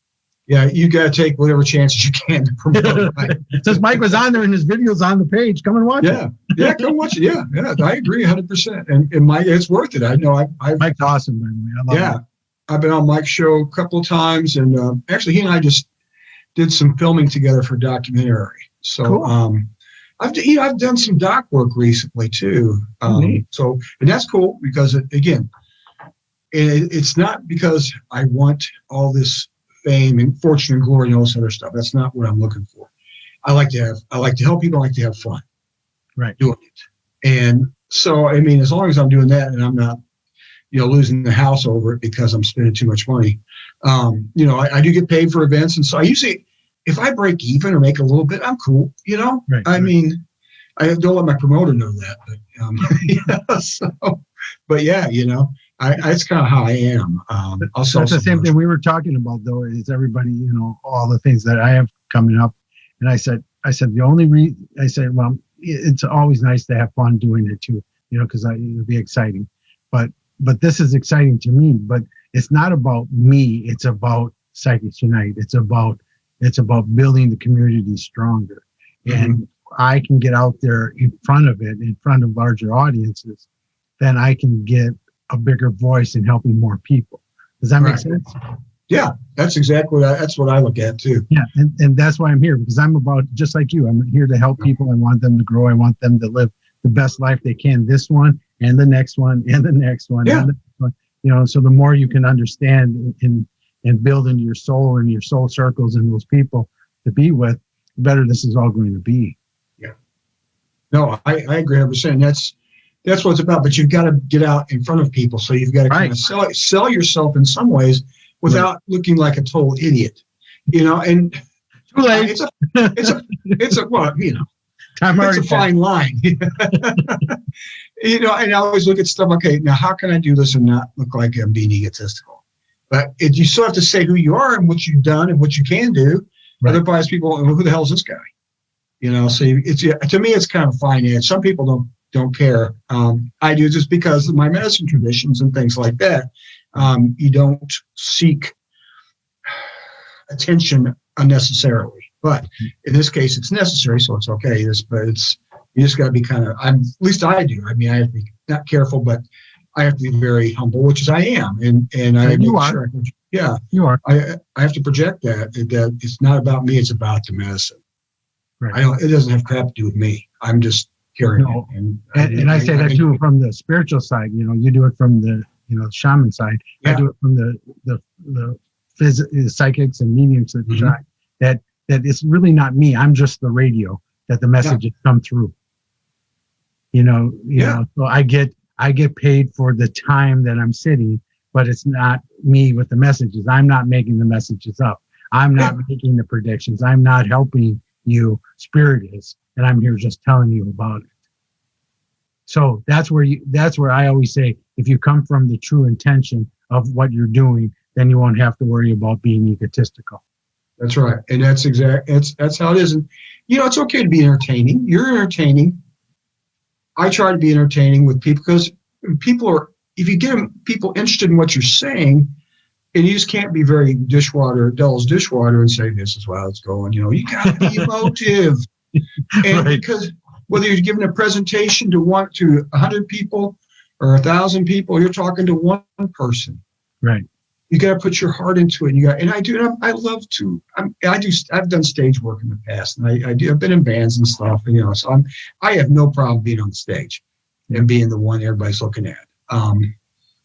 Yeah, you got to take whatever chances you can to promote. Right? Since Mike was on there and his video's on the page, come and watch it. Yeah, come watch it. Yeah, I agree 100%. And Mike, it's worth it. I know. Mike's awesome, by the way. I love him. I've been on Mike's show a couple of times, and actually, he and I just did some filming together for a documentary. So, cool. I've done some doc work recently too. So, and that's cool because it's not because I want all this fame and fortune and glory and all this other stuff. That's not what I'm looking for. I like to help people. I like to have fun. Right. Doing it. And so, as long as I'm doing that and I'm not, losing the house over it because I'm spending too much money. I do get paid for events. And so I usually, if I break even or make a little bit, I'm cool, Right, I don't let my promoter know that, but it's kind of how I am. That's the same thing we were talking about, though, is everybody, all the things that I have coming up. And I said, well, it's always nice to have fun doing it too, because it'll be exciting. But this is exciting to me, but it's not about me. It's about Psychics Unite. It's about building the community stronger. Mm-hmm. And I can get out there in front of larger audiences, then I can get a bigger voice in helping more people. Does that make sense? Yeah, that's exactly that's what I look at too. Yeah, and that's why I'm here, because I'm about, just like you, I'm here to help people. I want them to grow. I want them to live the best life they can, this one and the next one and the next one. Yeah. And the next one. So the more you can understand and build into your soul and your soul circles and those people to be with, the better this is all going to be. Yeah. No, I agree 100%. That's what it's about. But you've got to get out in front of people. So you've got to kind of sell yourself in some ways without looking like a total idiot. And too late. It's a fine line. And I always look at stuff, okay, now how can I do this and not look like I'm being egotistical? But you still have to say who you are and what you've done and what you can do. Right. Otherwise people, who the hell is this guy? So to me, it's kind of fine. And some people don't care. I do, just because of my medicine traditions and things like that. You don't seek attention unnecessarily. But in this case, it's necessary, so it's okay. But you just got to be kind of. At least I do. I mean, I have to be not careful, but I have to be very humble, which is I am, and I you make are. sure. Yeah, you are. I have to project that it's not about me; it's about the medicine. Right. It doesn't have crap to do with me. I'm just carrying it. And I say that too from the spiritual side. You do it from the shaman side. Yeah. I do it from the psychics and mediums side. That it's really not me. I'm just the radio that the messages come through. So I get paid for the time that I'm sitting, but it's not me with the messages. I'm not making the messages up. I'm not making the predictions. I'm not helping you. Spirit is, and I'm here just telling you about it. So that's where I always say, if you come from the true intention of what you're doing, then you won't have to worry about being egotistical. That's right. And that's how it is. And, it's okay to be entertaining. You're entertaining. I try to be entertaining with people because if you get people interested in what you're saying, and you just can't be very Devil's dishwater and say, this is how it's going. You got to be emotive. And because whether you're giving a presentation to 100 people or 1,000 people, you're talking to one person. Right. You got to put your heart into it. I've done stage work in the past, and I've been in bands and stuff. So I have no problem being on the stage and being the one everybody's looking at.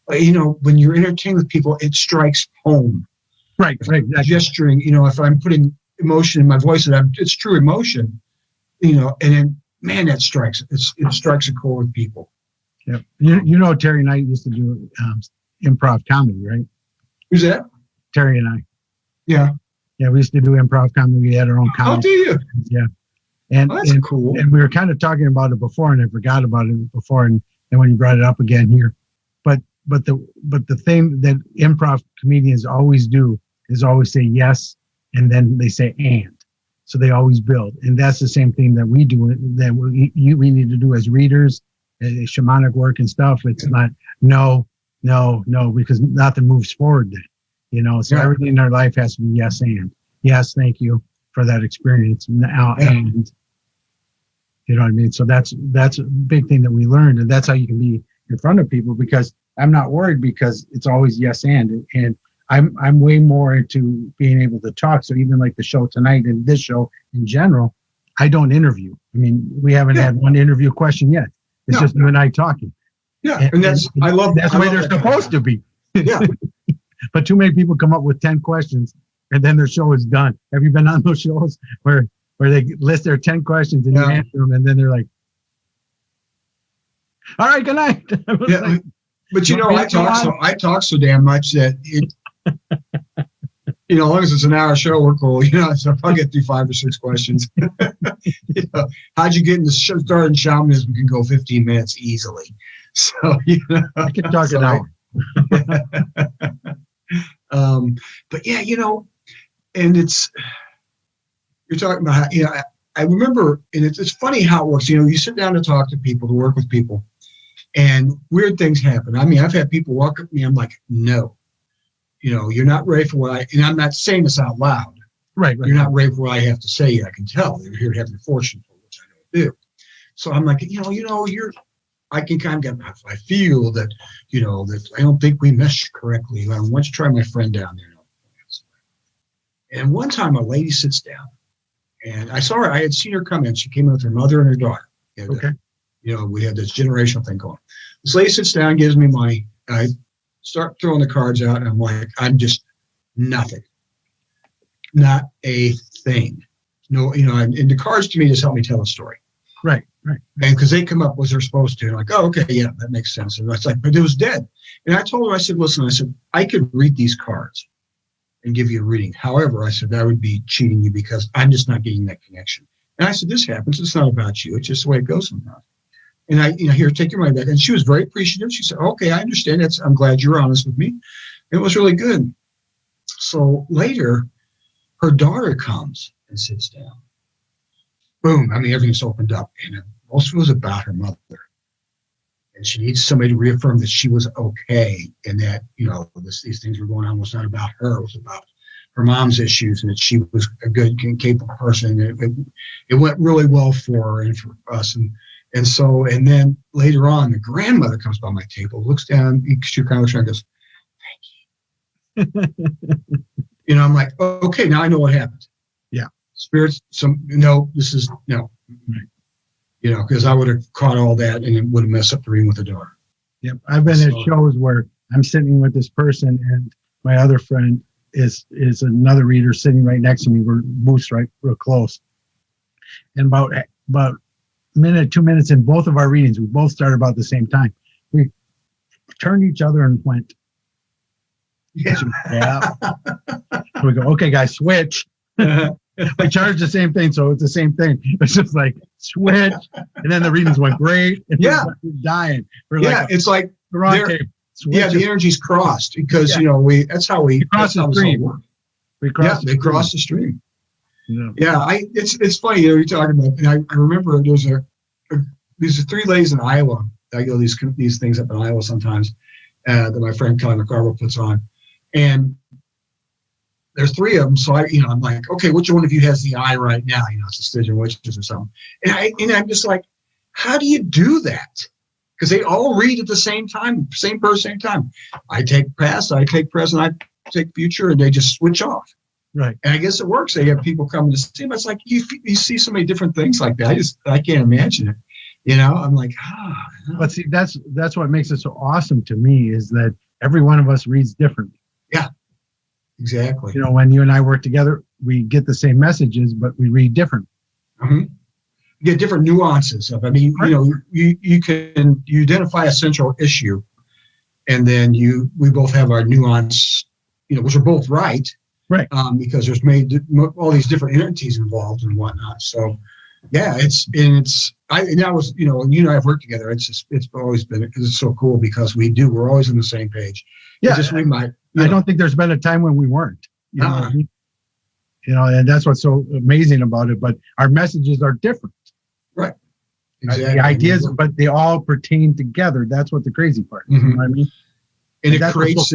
But when you're entertaining with people, it strikes home. Right. Exactly. Gesturing, if I'm putting emotion in my voice, it's true emotion. And then, man, that strikes. It strikes a chord with people. Yeah. Terry and I used to do improv comedy, right? Who's that? Terry and I. Yeah. Yeah, we used to do improv comedy. We had our own comedy. How do you? Yeah. And that's cool. And we were kind of talking about it before, and I forgot about it before, and when you brought it up again here. But the thing that improv comedians always do is always say yes, and then they say and. So they always build. And that's the same thing that we do, that we need to do as readers, shamanic work and stuff. It's not no, because nothing moves forward then. So everything in our life has to be yes and. Yes, thank you for that experience. Now and you know what I mean? So that's a big thing that we learned, and that's how you can be in front of people, because I'm not worried, because it's always yes and I'm way more into being able to talk. So even like the show tonight and this show in general, I don't interview. I mean, we haven't had one interview question yet. It's just you and I talking. Yeah, and that's the way they're supposed to be. Yeah. But too many people come up with 10 questions and then their show is done. Have you been on those shows where they list their 10 questions and you answer them, and then they're like, all right, good night. Yeah, like, but I talk so damn much that it, as long as it's an hour show, we're cool. So if I get through 5 or 6 questions, how'd you get in the start in shamanism? Can go 15 minutes easily. So I can talk an hour. But yeah, and you're talking about how, I remember, and it's funny how it works. You sit down to talk to people, to work with people, and weird things happen. I mean, I've had people walk up to me. I'm like, no, you're not ready for and I'm not saying this out loud. Right. You're not ready for what I have to say. I can tell you're here to have your fortune told, which I know do. So I'm like, I can kind of get, I feel that, that I don't think we mesh correctly. Why don't you try my friend down there? And one time a lady sits down, and I saw her. I had seen her come in. She came in with her mother and her daughter. Okay. We had this generational thing going. This lady sits down, gives me money. I start throwing the cards out, and I'm like, I'm just nothing. Not a thing. No, and the cards to me just help me tell a story. Right. And because they come up as they're supposed to, like, oh, okay, yeah, that makes sense. And it's like, but it was dead. And I told her, I said, listen, I could read these cards and give you a reading. However, I said, that would be cheating you, because I'm just not getting that connection. And I said, this happens. It's not about you. It's just the way it goes sometimes. And I, here, take your money back. And she was very appreciative. She said, okay, I understand. I'm glad you're honest with me. It was really good. So later, her daughter comes and sits down. Boom. I mean, everything's opened up. And most of it was about her mother. And she needs somebody to reaffirm that she was okay, and that, these things were going on was not about her. It was about her mom's issues, and that she was a good and capable person. It went really well for her and for us. And then later on, the grandmother comes by my table, looks down, she kind of looks around and goes, "Thank you." I'm like, okay, now I know what happened. Yeah. Spirits, no, Right. Because I would have caught all that and it would have messed up the reading with the door. Yep. I've been at shows where I'm sitting with this person and my other friend is another reader sitting right next to me. We're booths right real close. And about a minute, 2 minutes in both of our readings, we both started about the same time. We turned each other and went, yeah. We go, okay, guys, switch. We charge the same thing, so it's the same thing. It's just like switch, and then the readings went great. And we're dying. It's like the wrong tape. The energy's crossed because that's how we cross the stream. They crossed the stream. Yeah. It's funny you're talking about, and I remember there's these 3 ladies in Iowa. I go these things up in Iowa sometimes that my friend Kelly McCarville puts on, and there's 3 of them. So I'm like, okay, which one of you has the eye right now? It's a Stygian witches or something. And I'm just like, how do you do that? Because they all read at the same time, same person, same time. I take past, I take present, I take future, and they just switch off. Right. And I guess it works. They have people coming to see them. It's like you see so many different things like that. I can't imagine it. I'm like, But see, that's what makes it so awesome to me is that every one of us reads differently. Yeah. Exactly. When you and I work together, we get the same messages, but we read different. Mm-hmm. You get different nuances of. You identify a central issue, and then we both have our nuance, which are both right, because there's all these different entities involved and whatnot. So, yeah, when you and I have worked together, it's always been it's so cool because we're always on the same page. Yeah, I don't think there's been a time when we weren't. You know what I mean? And that's what's so amazing about it. But our messages are different. Right. Exactly. The ideas, but they all pertain together. That's what the crazy part is. Mm-hmm. You know what I mean? And it creates.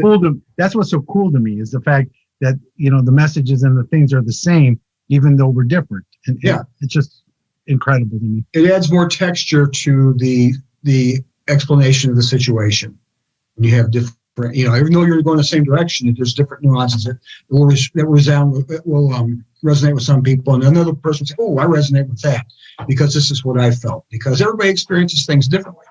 That's what's so cool to me is the fact that the messages and the things are the same, even though we're different. And it's just incredible to me. It adds more texture to the explanation of the situation. When you have different. Even though you're going the same direction, there's different nuances that will resonate with some people, and another person say, "Oh, I resonate with that because this is what I felt." Because everybody experiences things differently,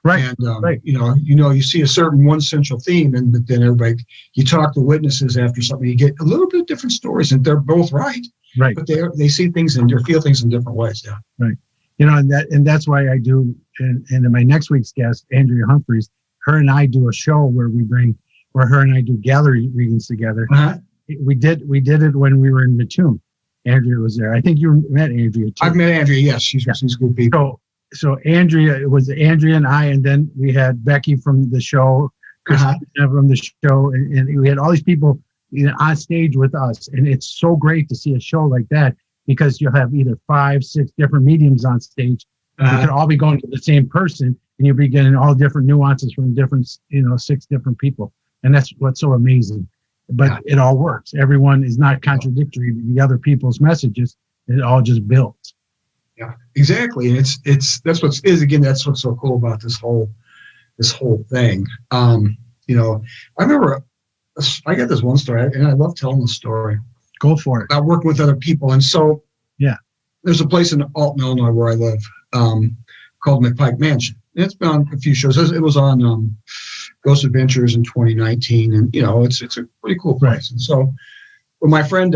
right? And you see a certain one central theme, but then you talk to witnesses after something, you get a little bit different stories, and they're both right, but they see things and they feel things in different ways, right. And that's why I do, and in my next week's guest, Andrea Humphreys. Her and I do a show where her and I do gallery readings together. Uh-huh. We did it when we were in Mattoon. Andrea was there. I think you met Andrea too. I've met Andrea. Yes, she's good people. So Andrea, it was Andrea and I, and then we had Becky from the show, Christina from the show, and we had all these people on stage with us. And it's so great to see a show like that because you'll have either 5, 6 different mediums on stage. You could all be going to the same person. And you'll be getting all different nuances from different, 6 different people. And that's what's so amazing. But it all works. Everyone is not contradictory to the other people's messages. It all just builds. Yeah, exactly. And that's what's so cool about this whole thing. I remember I got this one story, and I love telling the story. Go for it. About working with other people. And so there's a place in Alton, Illinois where I live called McPike Mansion. It's been on a few shows. It was on Ghost Adventures in 2019, and it's a pretty cool place. Right. And so, with my friend,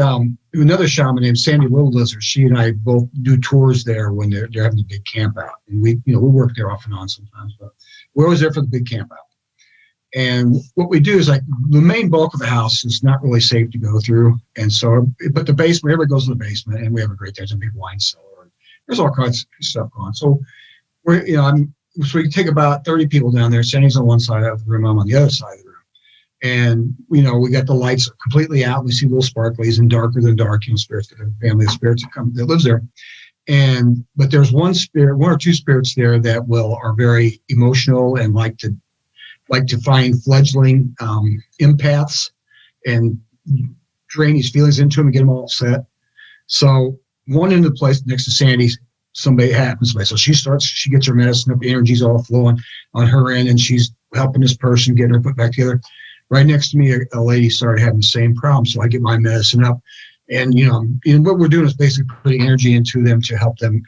another shaman named Sandy Little Lizard, she and I both do tours there when they're having a big camp out, and we work there off and on sometimes, but we're always there for the big camp out. And what we do is the main bulk of the house is not really safe to go through, and so but the basement, everybody goes to the basement, and we have a great time. There's a big wine cellar. There's all kinds of stuff going on. So so we take about 30 people down there. Sandy's on one side of the room, I'm on the other side of the room. And, we got the lights completely out. We see little sparklies and darker than dark, spirits, the family of spirits that lives there. But there's one or two spirits there that are very emotional and like to find fledgling empaths and drain these feelings into them and get them all set. So one end of the place next to Sandy, somebody happens. So she gets her medicine up, the energy's all flowing on her end, and she's helping this person get her put back together. Right next to me, a lady started having the same problem. So I get my medicine up, and what we're doing is basically putting energy into them to help them,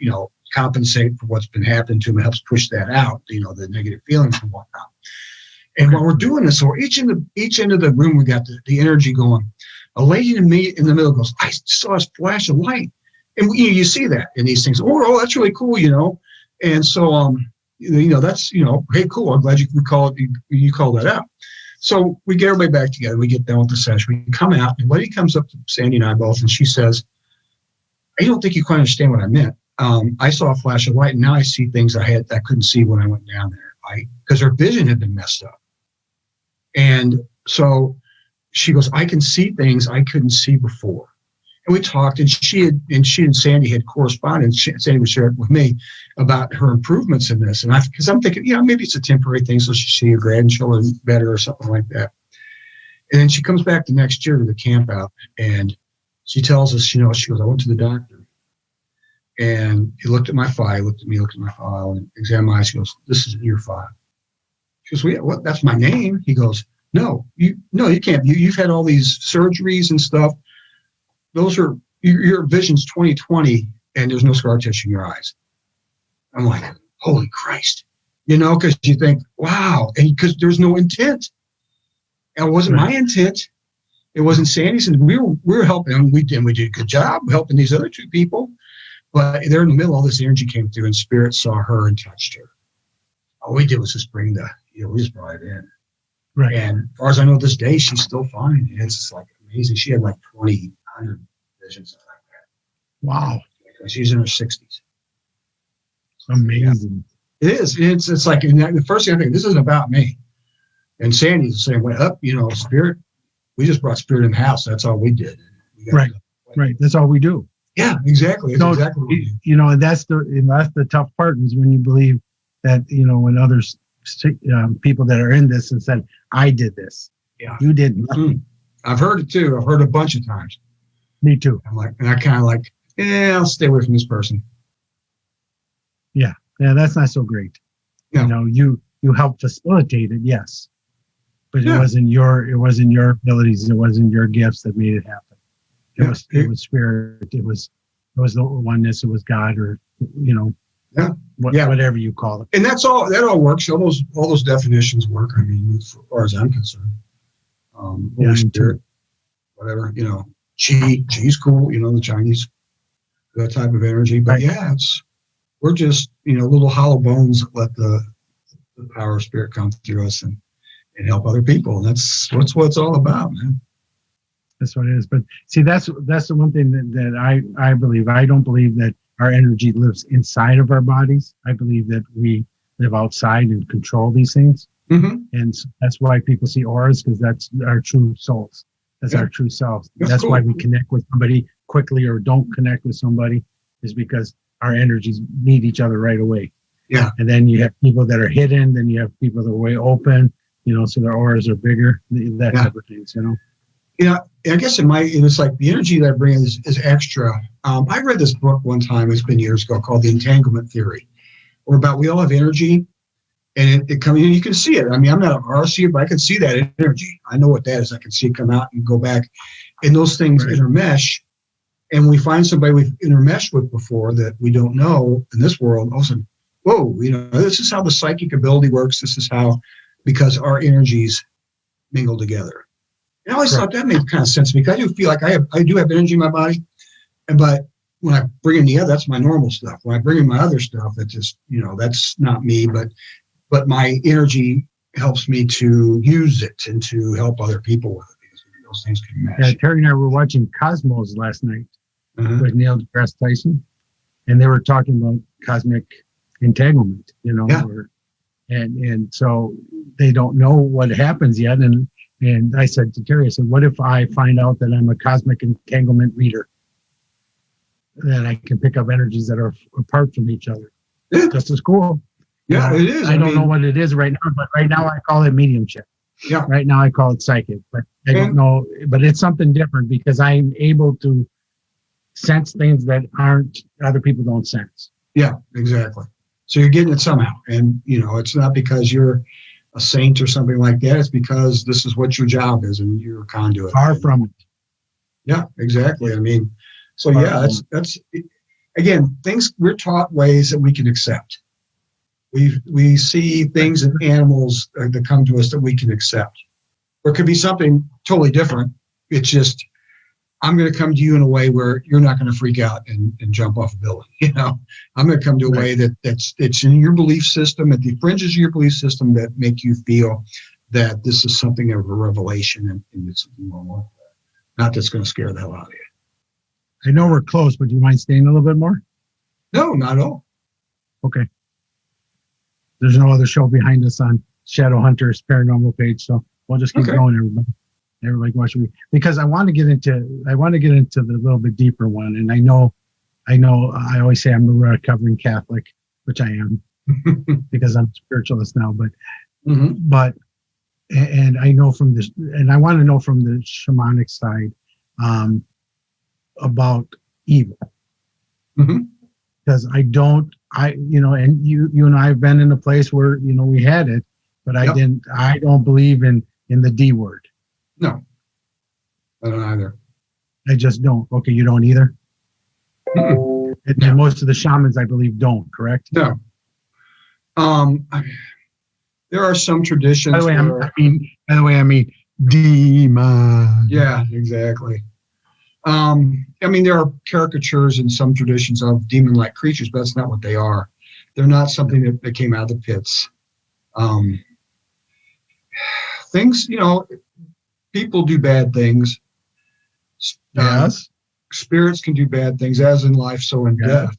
compensate for what's been happening to them. It helps push that out, the negative feelings and whatnot. And while we're doing this, so each end of the room, we got the energy going. A lady in the middle goes, I saw a flash of light. And you see that in these things. Oh, that's really cool, And so, that's, hey, cool. I'm glad you called that out. So we get everybody back together. We get done with the session. We come out, and a lady comes up to Sandy and I both, and she says, I don't think you quite understand what I meant. I saw a flash of light, and now I see things I couldn't see when I went down there. Because her vision had been messed up. And so she goes, I can see things I couldn't see before. And we talked, and she and Sandy had corresponded. Sandy would share it with me about her improvements in this. And because I'm thinking, maybe it's a temporary thing, so she see her grandchildren better or something like that. And then she comes back the next year to the camp out, and she tells us, she goes, I went to the doctor, and he looked at my file, looked at my file, and examined my eyes. He goes, this isn't your file. She goes, well, yeah, what? That's my name. He goes, no, you can't. You've had all these surgeries and stuff. Those are your vision's 20/20, and there's no scar tissue in your eyes. I'm like, holy Christ, because you think, wow, and because there's no intent. And it wasn't my intent. It wasn't Sandy's, and we were helping, and we did a good job helping these other two people. But they're in the middle. All this energy came through, and Spirit saw her and touched her. All we did was just bring we just brought it in. Right. And as far as I know, this day she's still fine. And it's just like amazing. She had like 2,000 visions, something like that. Wow. She's in her 60s. Amazing. Yeah. It is. It's like, the first thing I think, this isn't about me. And Sandy's the same way. Spirit. We just brought Spirit in the house. That's all we did. Right. That's all we do. Yeah, exactly. That's exactly what we do. And that's the tough part, is when you believe that, when others, people that are in this and said, I did this. Yeah. You did nothing. I've heard it too. I've heard a bunch of times. Me too. I'm like, and I kind of like, I'll stay away from this person. Yeah, that's not so great. No. You helped facilitate it, yes, but it wasn't your abilities. It wasn't your gifts that made it happen. It was Spirit. It was the oneness. It was God, or whatever you call it. And that's all. That all works. All those definitions work. I mean, as far as I'm concerned, Holy Spirit, whatever. Chi's cool. The Chinese, that type of energy. But we're just little hollow bones that let the power of Spirit come through us and help other people. And that's what it's all about, man. That's what it is. But see, that's the one thing that I believe. I don't believe that our energy lives inside of our bodies. I believe that we live outside and control these things. Mm-hmm. And so that's why people see auras, because that's our true souls. That's our true selves. That's cool. Why we connect with somebody quickly or don't connect with somebody, is because our energies meet each other right away. Yeah. And then you have people that are hidden. Then you have people that are way open, so their auras are bigger, that type of things, I guess it's like the energy that I bring is extra. I read this book one time, it's been years ago, called The Entanglement Theory, or about we all have energy, and it comes in, you can see it. I mean, I'm not an RC, but I can see that energy. I know what that is. I can see it come out and go back, and those things intermesh. And we find somebody we've intermeshed with before that we don't know in this world. All of a sudden, whoa, this is how the psychic ability works. This is how, because our energies mingle together. And I always thought that made kind of sense to me, because I do feel like I do have energy in my body, but when I bring in the other, that's my normal stuff. When I bring in my other stuff, that's just that's not me, but my energy helps me to use it and to help other people with it, because those things can mesh. Yeah, Terry and I were watching Cosmos last night with Neil deGrasse Tyson, and they were talking about cosmic entanglement. And so they don't know what happens yet, and I said to Terry, I said, what if I find out that I'm a cosmic entanglement reader? Then I can pick up energies that are apart from each other. Yeah. Just as cool. Yeah, it is. I don't know what it is right now, but right now I call it mediumship. Yeah. Right now I call it psychic, but I don't know, but it's something different because I'm able to sense things that other people don't sense. Yeah, exactly. So you're getting it somehow. And, it's not because you're a saint or something like that. It's because this is what your job is and you're a conduit. Far from it. Yeah, exactly. I mean, so yeah, that's again, we're taught ways that we can accept. We see things in animals that come to us that we can accept. Or it could be something totally different. It's just, I'm going to come to you in a way where you're not going to freak out and jump off a building. I'm going to come to a way that's in your belief system, at the fringes of your belief system, that make you feel that this is something of a revelation and it's something more, not that's going to scare the hell out of you. I know we're close, but do you mind staying a little bit more? No, not at all. Okay. There's no other show behind us on Shadow Hunters Paranormal page, so we'll just keep going, everybody. Everybody, what should we? Because I want to get into the little bit deeper one, and I know. I always say I'm a recovering Catholic, which I am, because I'm a spiritualist now. But, and I know from this, and I want to know from the shamanic side, about evil, because and you and I have been in a place where we had it, but I don't believe in the D word. No, I don't either. I just don't. Okay, you don't either? And most of the shamans, I believe, don't, correct? No. There are some traditions. By the way, I mean demon. Yeah, exactly. There are caricatures in some traditions of demon-like creatures, but that's not what they are. They're not something that came out of the pits. Things, people do bad things. Yes. Spirits can do bad things, as in life, so in death.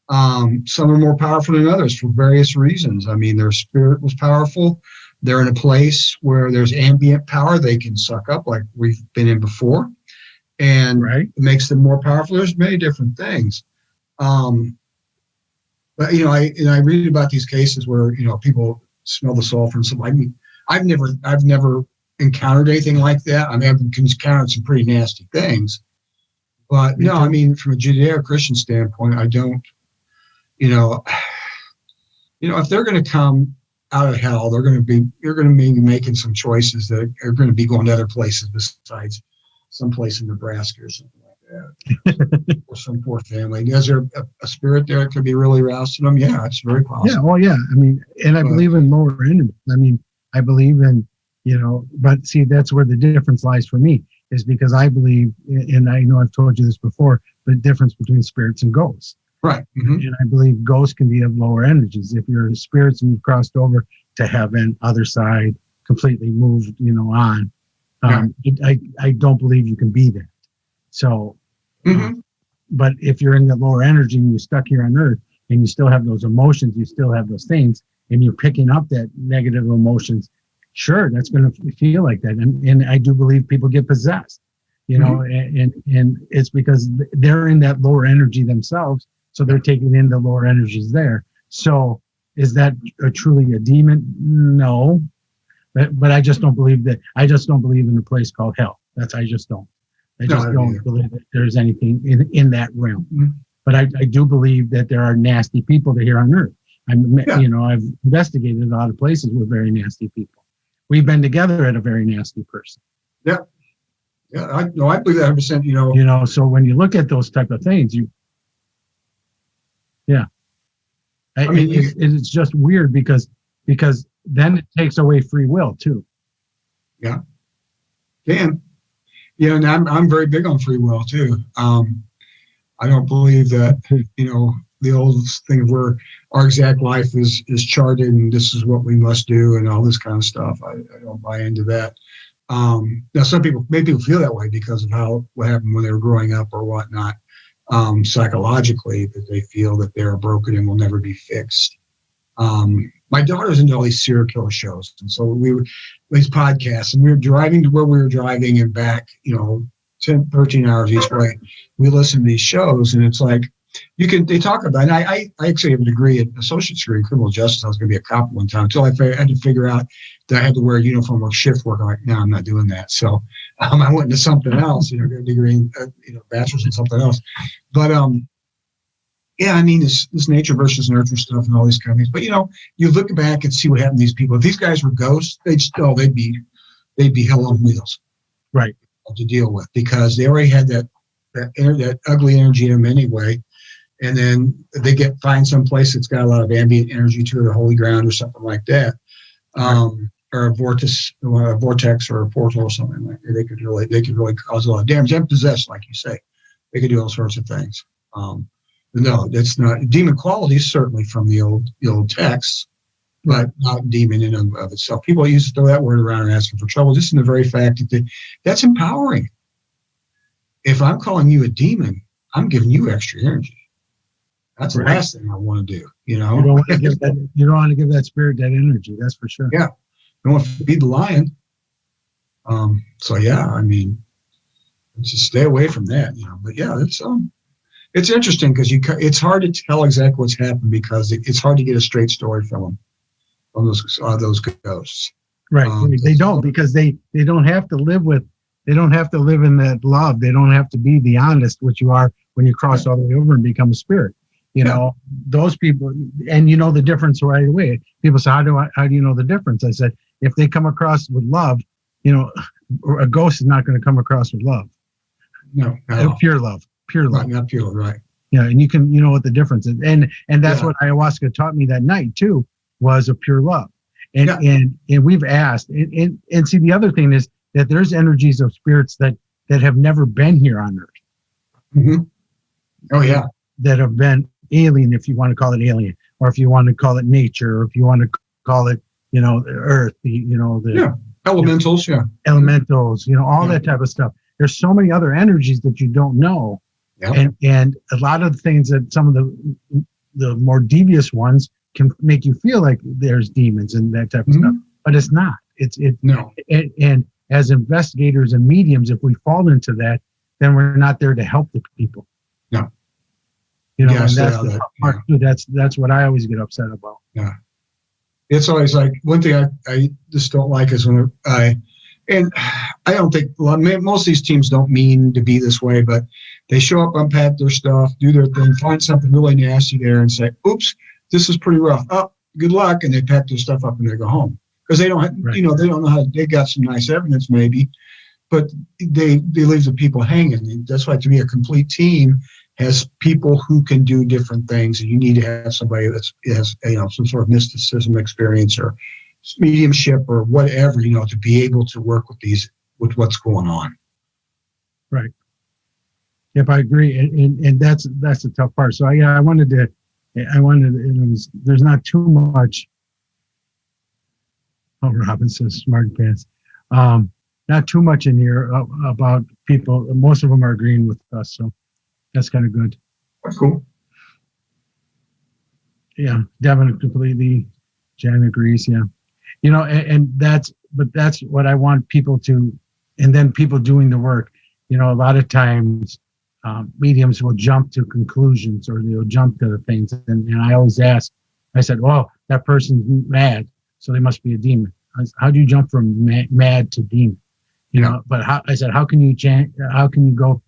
Some are more powerful than others for various reasons. Their spirit was powerful. They're in a place where there's ambient power they can suck up, like we've been in before. And it makes them more powerful. There's many different things. But, I read about these cases where, people smell the sulfur and stuff. I've never encountered anything like that. I've encountered some pretty nasty things. But from a Judeo-Christian standpoint, I don't, if they're going to come out of hell, you're going to be making some choices that are going to be going to other places besides someplace in Nebraska or something like that, or some poor family. Is there a spirit there that could be really roused to them? Yeah, it's very possible. Yeah, well, yeah. I believe in lower energy. I believe in, but see, that's where the difference lies for me, is because I believe, and I know I've told you this before, the difference between spirits and ghosts. Right. And I believe ghosts can be of lower energies. If you're spirits and you've crossed over to heaven, other side, completely moved, on. I don't believe you can be that. So, but if you're in the lower energy and you're stuck here on Earth and you still have those emotions, you still have those things, and you're picking up that negative emotions, sure, that's going to feel like that. And I do believe people get possessed, and it's because they're in that lower energy themselves. So they're taking in the lower energies there. So is that truly a demon? No. But I just don't believe that. I just don't believe in a place called hell. I just don't. I don't believe that there's anything in that realm. But I do believe that there are nasty people here on Earth. I've investigated a lot of places with very nasty people. We've been together at a very nasty person. Yeah. Yeah. I believe that 100%, so when you look at those type of things, it's just weird because then it takes away free will too. Yeah. And I'm very big on free will too. I don't believe that, the old thing of where our exact life is charted and this is what we must do and all this kind of stuff. I don't buy into that. Now some people feel that way because of what happened when they were growing up or whatnot. Psychologically, that they feel that they're broken and will never be fixed. My daughter's into all these serial killer shows, and so these podcasts, and we were driving to where we were driving and back, 10, 13 hours each way. We listen to these shows, and it's like they talk about, and I actually have a degree, an associate's degree in criminal justice. I was going to be a cop one time until I had to figure out that I had to wear a uniform or shift work. I'm like, no, I'm not doing that. So I went into something else, got a degree in, bachelor's in something else. But yeah, I mean, this nature versus nurture stuff and all these kind of things. But you look back and see what happened to these people. If these guys were ghosts, they'd be hell on wheels, right, to deal with, because they already had that ugly energy in them anyway. And then they find some place that's got a lot of ambient energy to it, or holy ground or something like that, or a vortex or a portal or something like that. They could really cause a lot of damage. And possessed, like you say, they could do all sorts of things. No, that's not demon qualities, certainly from the old texts, but not demon in and of itself. People used to throw that word around and asking for trouble, just in the very fact that that's empowering. If I'm calling you a demon, I'm giving you extra energy. That's the last thing I want to do. You don't want to give that spirit that energy. That's for sure. Yeah, I want to feed the lion. So yeah, I mean, just stay away from that. But yeah, it's interesting because it's hard to tell exactly what's happened, because it's hard to get a straight story from those ghosts. Right. They don't, because they don't have to live with. They don't have to live in that love. They don't have to be the honest, which you are when you cross all the way over and become a spirit. Those people, and the difference right away. People say, how do you know the difference? I said, if they come across with love, a ghost is not going to come across with love. No. Pure love. Not pure, right. Yeah, and you can, what the difference is. And that's what ayahuasca taught me that night too, was a pure love. And we've asked, and see, the other thing is that there's energies of spirits that have never been here on Earth. Mm-hmm. Oh yeah. That have been alien, if you want to call it alien, or if you want to call it nature, or if you want to call it, Earth, elementals, elementals, all that type of stuff. There's so many other energies that you don't know. Yep. And a lot of things that some of the more devious ones can make you feel like there's demons and that type of stuff, but it's not. And as investigators and mediums, if we fall into that, then we're not there to help the people. No. And that's the part too. That's what I always get upset about. Yeah. It's always like, one thing I just don't like is when and I don't think, most of these teams don't mean to be this way, but they show up, unpack their stuff, do their thing, find something really nasty there and say, oops, this is pretty rough. Oh, good luck. And they pack their stuff up and they go home. Because they don't have, they don't know how, they got some nice evidence maybe, but they leave the people hanging. That's why, to me, a complete team has people who can do different things. And you need to have somebody that has, some sort of mysticism experience or mediumship or whatever, to be able to work with what's going on. Right. Yep, I agree, and that's the tough part. So there's not too much. Oh, Robin says smart pants. Not too much in here about people. Most of them are agreeing with us, so that's kind of good. That's cool. Yeah, Devin completely. Jan agrees. Yeah. And that's what I want people to, and then people doing the work. A lot of times mediums will jump to conclusions, or they'll jump to the things. And I always ask, I said, well, that person's mad, so they must be a demon. How do you jump from mad to demon? But how can you go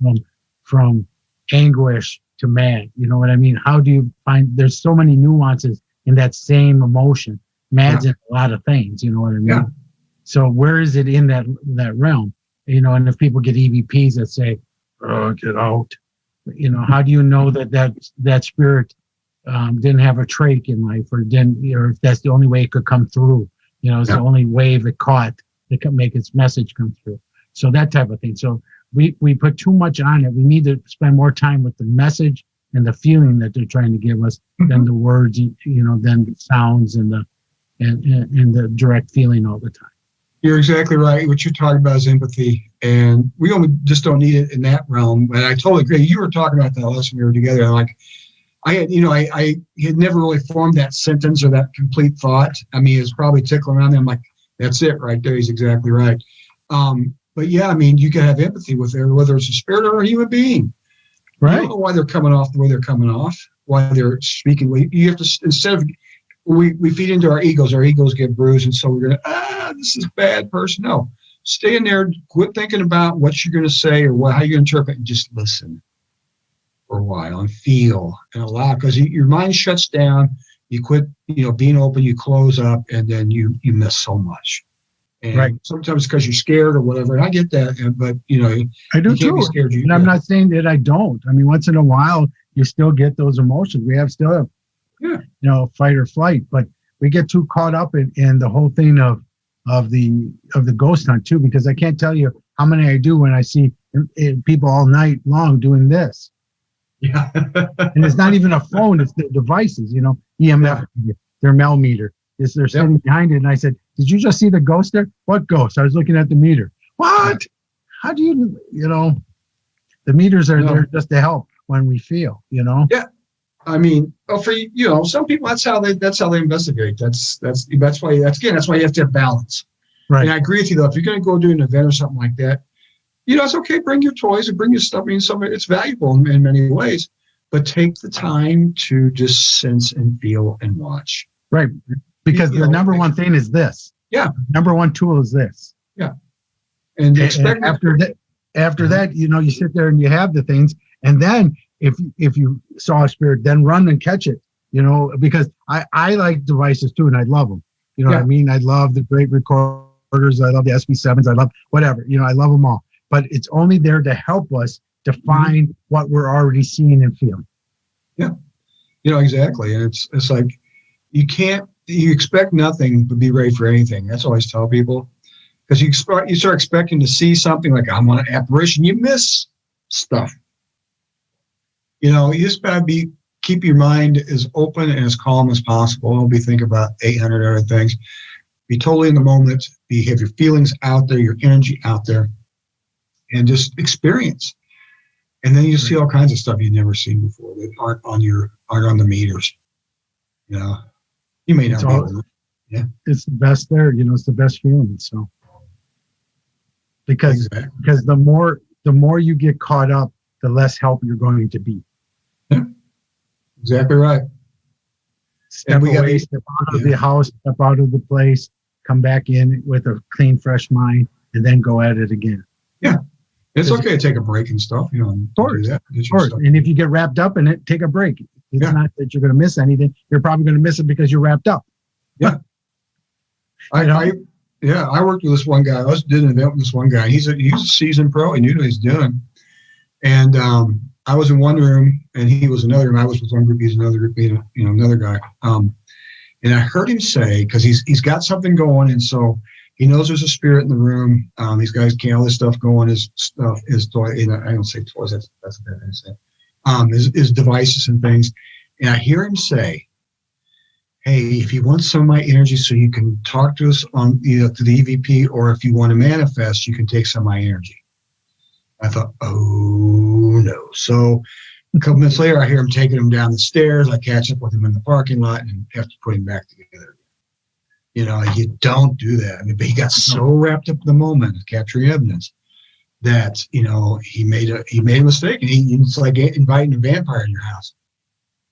from anguish to mad? You know what I mean? How do you find, there's so many nuances in that same emotion. Mad's in a lot of things, you know what I mean? Yeah. So where is it in that realm? And if people get EVPs that say, oh, get out, how do you know that spirit didn't have a trach in life, or if that's the only way it could come through? It's the only wave it caught that could make its message come through. So that type of thing. So we put too much on it. We need to spend more time with the message and the feeling that they're trying to give us than the words, than the sounds and the direct feeling all the time. You're exactly right. What you're talking about is empathy, and we just don't need it in that realm. And I totally agree. You were talking about that last time we were together. And I had never really formed that sentence or that complete thought. I mean, it's probably tickling around there. I'm like, that's it right there. He's exactly right. But yeah, I mean, you can have empathy with it, whether it's a spirit or a human being. Right. You don't know why they're coming off the way they're coming off, why they're speaking. You have to, instead of, we feed into our egos get bruised, and so we're going to, this is a bad person. No. Stay in there, quit thinking about what you're going to say or how you're going to interpret, and just listen for a while and feel and allow, because your mind shuts down. You quit, being open, you close up, and then you miss so much. And right. Sometimes because you're scared or whatever, and I get that, but I do you can't too. be scared. And I'm not saying that I don't. I mean, once in a while, you still get those emotions. We still have, fight or flight, but we get too caught up in the whole thing of the ghost hunt too, because I can't tell you how many I do when I see people all night long doing this. Yeah. And it's not even a phone, it's the devices, EMF, their Mel meter. They're sitting behind it. And I said, did you just see the ghost there? What ghost? I was looking at the meter. What? How do you, the meters are there just to help when we feel, Yeah. I mean, for some people, that's how they investigate. That's why you have to have balance. Right. And I agree with you though. If you're going to go do an event or something like that, it's okay. Bring your toys and bring your stuff. I mean, it's valuable in many ways, but take the time to just sense and feel and watch. Right. Because the number one thing is this. Yeah. Number one tool is this. Yeah. And after that, you sit there and you have the things, and then if you saw a spirit, then run and catch it, because I like devices too, and I love them. What I mean? I love the great recorders. I love the SB7s. I love whatever, I love them all, but it's only there to help us define what we're already seeing and feeling. Yeah. Exactly. And it's like, you expect nothing but be ready for anything. That's what I always tell people, because you start expecting to see something like I'm on an apparition, you miss stuff. You just gotta keep your mind as open and as calm as possible. Don't be thinking about 800 other things. Be totally in the moment. Have your feelings out there, your energy out there, and just experience. And then you see all kinds of stuff you've never seen before that aren't on the meters. You may not know. Yeah, it's the best there. It's the best feeling. So because the more you get caught up, the less help you're going to be. Yeah, exactly right. Step away, step out of the house, step out of the place, come back in with a clean, fresh mind, and then go at it again. Yeah. It's okay to take a break and stuff, Of course. And if you get wrapped up in it, take a break. It's not that you're going to miss anything. You're probably going to miss it because you're wrapped up. Yeah. I worked with this one guy. I did an event with this one guy. He's a seasoned pro. He knew what he's doing. And I was in one room, and he was another, and I was with one group. He's another group, another guy. And I heard him say, because he's got something going, and so he knows there's a spirit in the room. These guys can't all this stuff going. His stuff, his toy. I don't say toys. That's a bad thing to say. His devices and things. And I hear him say, "Hey, if you want some of my energy, so you can talk to us on to the EVP, or if you want to manifest, you can take some of my energy." I thought, oh no. So a couple minutes later, I hear him taking him down the stairs. I catch up with him in the parking lot and have to put him back together. You don't do that. I mean, but he got so wrapped up in the moment of capturing evidence that, he made a mistake. And it's like inviting a vampire in your house.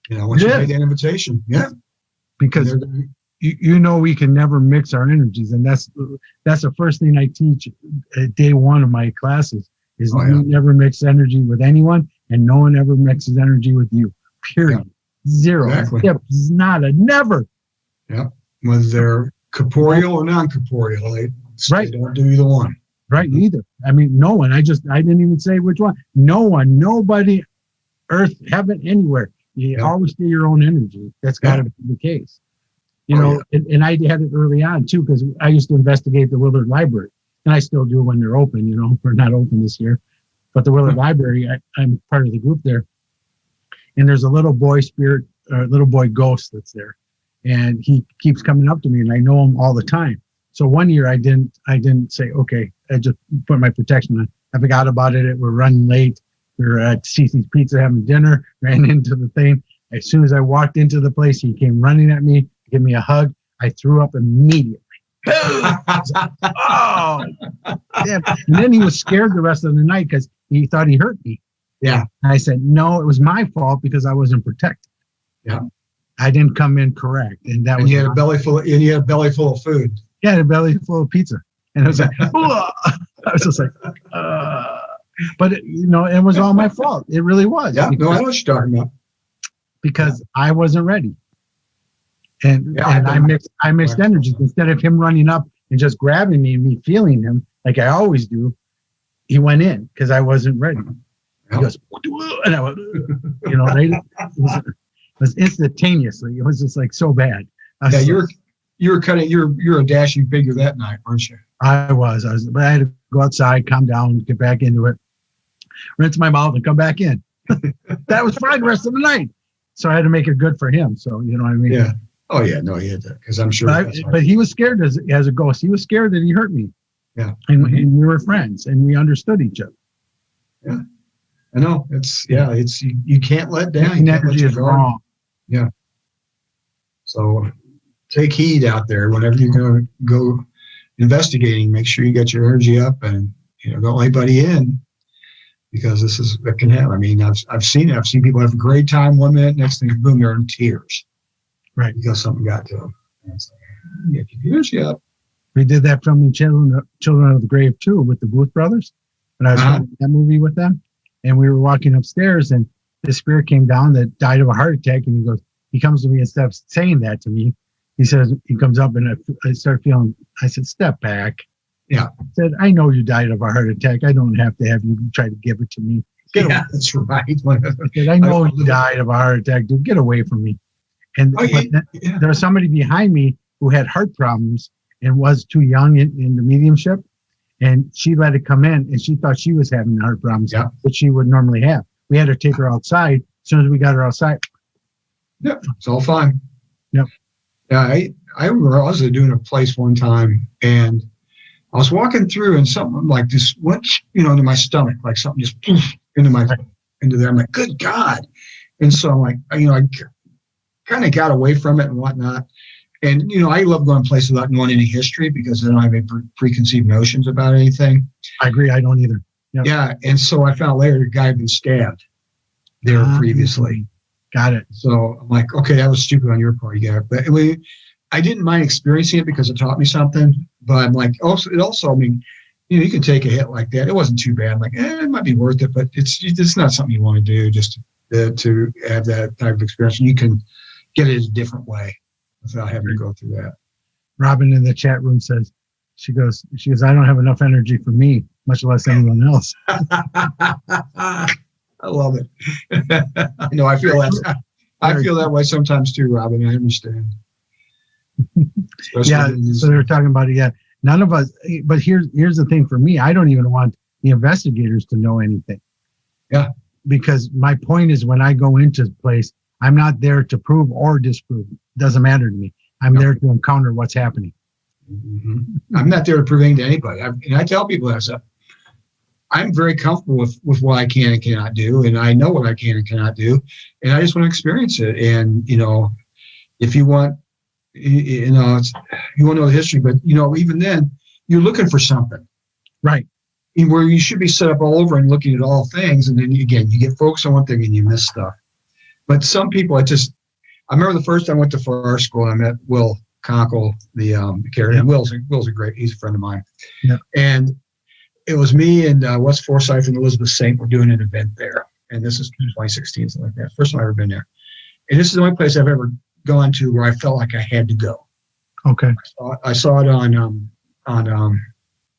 Once you made that invitation. Yeah. Because we can never mix our energies. And that's the first thing I teach at day one of my classes is you never mix energy with anyone, and no one ever mixes energy with you. Period. Yeah. Zero. Exactly. It's nada. Never. Yeah. Whether they're corporeal or non-corporeal, they don't do either one. Right. Either. I mean, no one. I didn't even say which one. No one. Nobody. Earth, heaven, anywhere. You always do your own energy. That's got to be the case. And I had it early on too, because I used to investigate the Willard Library, and I still do when they're open. We're not open this year, but the Willard Library, I'm part of the group there, and there's a little boy spirit, little boy ghost that's there, and he keeps coming up to me, and I know him all the time. So one year I didn't say, okay, I just put my protection on. I forgot about it. We're running late. We were at Cece's Pizza having dinner, ran into the thing. As soon as I walked into the place, he came running at me, give me a hug. I threw up immediately. Oh, damn. And then he was scared the rest of the night because he thought he hurt me. Yeah. And I said, no, it was my fault because I wasn't protected. Yeah. I didn't come in correct. And that and was you had a belly full of, and you had a belly full of food. Yeah, a belly full of pizza. And I was like, I was just like, but it was all my fault. It really was. Yeah, no, I know what you're talking about. Because I wasn't ready. And I mixed energies. Instead of him running up and just grabbing me and me feeling him like I always do, he went in because I wasn't ready. He goes, and I went, it was instantaneously. It was just like so bad. Yeah, you're a dashing figure that night, weren't you? I was, but I had to go outside, calm down, get back into it, rinse my mouth, and come back in. That was fine the rest of the night. So I had to make it good for him. So you know what I mean? Yeah. Oh yeah, no, he had that because I'm sure. But he was scared as a ghost. He was scared that he hurt me. Yeah. And we were friends and we understood each other. Yeah. I know. It's you can't let down. You can't let is wrong. Yeah. So take heed out there whenever you're going to go investigating. Make sure you get your energy up and don't let anybody in because that can happen. I mean, I've seen it. I've seen people have a great time 1 minute, next thing, boom, they're in tears. Right. Because something got to them. And it's like, get your energy up. We did that filming Children of the Grave too with the Booth brothers. When I was filming that movie with them, and we were walking upstairs, and this spirit came down that died of a heart attack, and he comes to me instead of saying that to me, he comes up and I start feeling. I said, "Step back." Yeah. I said, "I know you died of a heart attack. I don't have to have you try to give it to me." That's right. I said, "I know you died of a heart attack, dude. Get away from me." And there was somebody behind me who had heart problems and was too young in the mediumship. And she let it come in, and she thought she was having heart problems, that she would normally have. We had to take her outside. As soon as we got her outside. Yep, it's all fine. Yep. Yeah, I remember I was doing a place one time, and I was walking through, and something like this went, into my stomach, like something just into there. I'm like, good God. And so I'm like, I kind of got away from it and whatnot. And, I love going places without knowing any history because I don't have any preconceived notions about anything. I agree. I don't either. Yep. Yeah. And so I found later the guy had been stabbed there previously. Got it. So I'm like, okay, that was stupid on your part. Yeah. But I didn't mind experiencing it because it taught me something. But I'm like, I mean, you can take a hit like that. It wasn't too bad. I'm like, it might be worth it, but it's not something you want to do just to have that type of experience. You can get it a different way without having to go through that. Robin in the chat room says, she goes, I don't have enough energy for me, much less anyone else. I love it. I know. I feel that way sometimes too, Robin. I understand. Yeah. So they were talking about it. Yeah. None of us, but here's the thing for me. I don't even want the investigators to know anything. Yeah. Because my point is when I go into a place, I'm not there to prove or disprove. It doesn't matter to me. I'm there to encounter what's happening. Mm-hmm. I'm not there to prove anything to anybody. And I tell people that stuff. I'm very comfortable with what I can and cannot do, and I know what I can and cannot do, and I just want to experience it. And if you want, you want to know the history, but even then, you're looking for something, right? And where you should be set up all over and looking at all things, and then again, you get focused on one thing and you miss stuff. But some people, I remember the first time I went to our school and I met Will Conkle, the character. Will's he's a friend of mine. Yeah. And it was me and Wes Forsyth and Elizabeth Saint were doing an event there. And this is 2016, something like that. First time I've ever been there. And this is the only place I've ever gone to where I felt like I had to go. Okay. I saw it on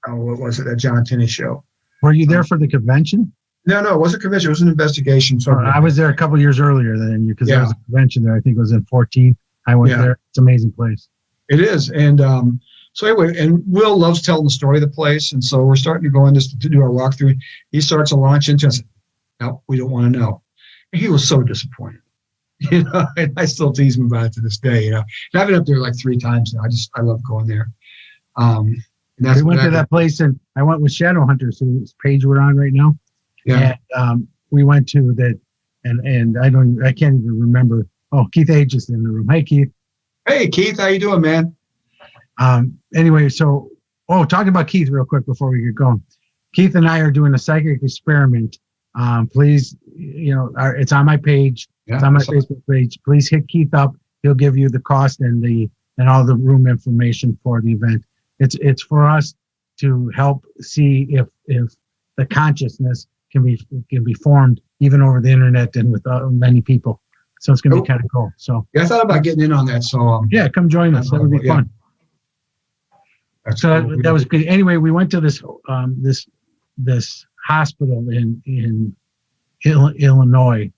what was it, that John Tenney show. Were you there for the convention? No, it wasn't a convention. It was an investigation. So I was there a couple of years earlier than you because there was a convention there. I think it was in 2014. I went there. It's an amazing place. It is. And so anyway, and Will loves telling the story of the place. And so we're starting to go in to do our walkthrough. He starts to launch into it. I said, no, we don't want to know. And he was so disappointed. And I still tease him about it to this day. And I've been up there like 3 times now. I love going there. And we went to that place, and I went with Shadow Hunters, whose page we're on right now. Yeah. And we went to that, and I can't even remember. Oh, Keith Age is in the room. Hey, Keith. Hey, Keith. How you doing, man? Anyway, talking about Keith real quick before we get going. Keith and I are doing a psychic experiment Please, it's on my page. It's on my Facebook page. Please hit Keith up. He'll give you the cost and all the room information for the event. It's for us to help see if the consciousness can be formed even over the internet and with many people. So it's going to be kind of cool. So I thought about getting in on that. So yeah, come join us. That would be fun. So that was good. Anyway, we went to this hospital in Illinois,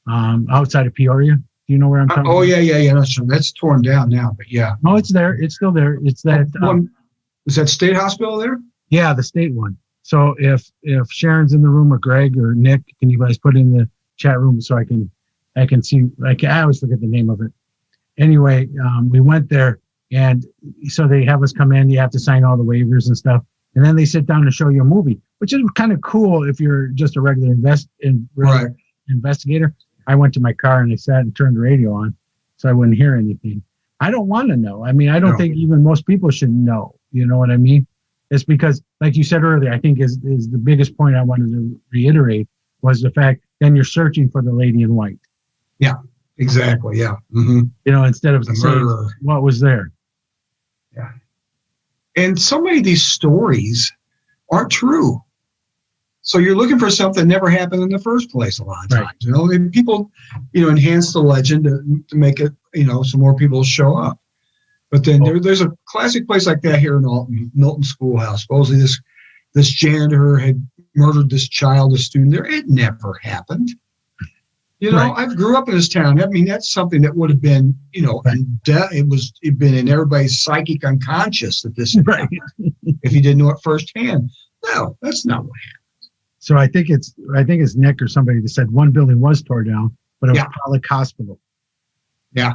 outside of Peoria. Do you know where I'm talking about? Yeah. That's torn down now, but yeah. No, it's there. It's still there. It's that one. Is that state hospital there? Yeah, the state one. So if Sharon's in the room or Greg or Nick, can you guys put in the chat room so I can see? I always forget the name of it. Anyway, we went there, and so they have us come in. You have to sign all the waivers and stuff, and then they sit down and show you a movie, which is kind of cool if you're just a regular investigator. I went to my car and I sat and turned the radio on so I wouldn't hear anything. I don't want to know. I mean, I don't think even most people should know. You know what I mean? It's because, like you said earlier, I think is the biggest point I wanted to reiterate was the fact then you're searching for the lady in white. Yeah, exactly. Yeah. Mm-hmm. Instead of saying what was there. Yeah. And so many of these stories aren't true. So you're looking for something that never happened in the first place a lot of times. Right. And people, enhance the legend to make it, so more people show up. But then there's a classic place like that here in Milton Schoolhouse. Supposedly this janitor had murdered this child, a student there. It never happened. I grew up in this town. I mean, that's something that would have been, it'd been in everybody's psychic unconscious that this happened if you didn't know it firsthand. No, that's not what happened. So I think it's Nick or somebody that said one building was torn down, but it was Pollock Hospital. Yeah,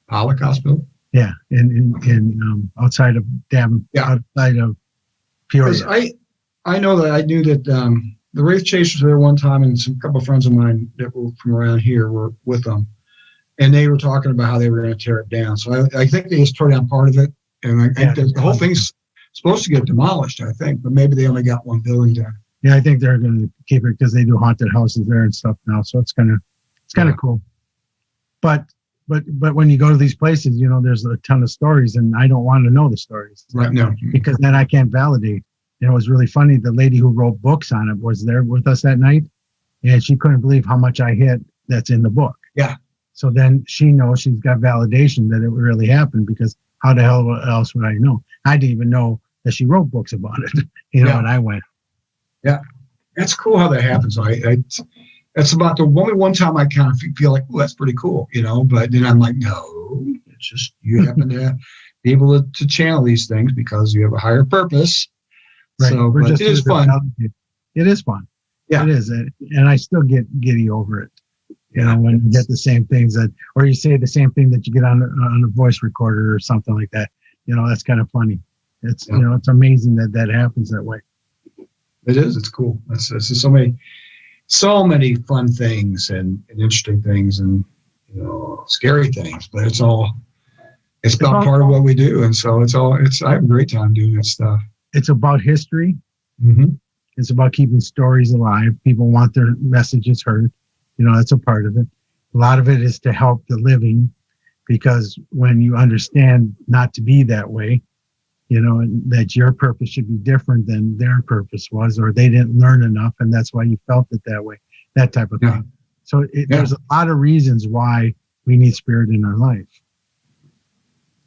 Pollock Hospital. Yeah, in outside of outside of Peoria. I know that I knew that the Wraith Chasers were there one time, and a couple of friends of mine that were from around here were with them, and they were talking about how they were going to tear it down. So I think they just tore down part of it, and I think the whole thing's supposed to get demolished. I think, but maybe they only got one building done. Yeah, I think they're going to keep it because they do haunted houses there and stuff now. So it's kind of cool. But when you go to these places, there's a ton of stories, and I don't want to know the stories. Right. No. Because then I can't validate. And it was really funny. The lady who wrote books on it was there with us that night, and she couldn't believe how much I hit that's in the book. Yeah. So then she knows she's got validation that it really happened, because how the hell else would I know? I didn't even know that she wrote books about it, and I went. Yeah, that's cool how that happens. That's about the only one time I kind of feel like, oh, that's pretty cool, But then I'm like, no, it's just you happen to be able to channel these things because you have a higher purpose. Right. So, but it is fun. It is fun. Yeah, it is, and I still get giddy over it. When you get the same things or you say the same thing that you get on a voice recorder or something like that. That's kind of funny. It's it's amazing that happens that way. It is. It's cool. It's just so many fun things and interesting things and scary things, but it's about part of what we do, and so I have a great time doing that stuff. It's about history. Mm-hmm. It's about keeping stories alive. People want their messages heard. That's a part of it. A lot of it is to help the living, because when you understand not to be that way, and that your purpose should be different than their purpose was, or they didn't learn enough, and that's why you felt it that way, that type of thing. So there's a lot of reasons why we need spirit in our life.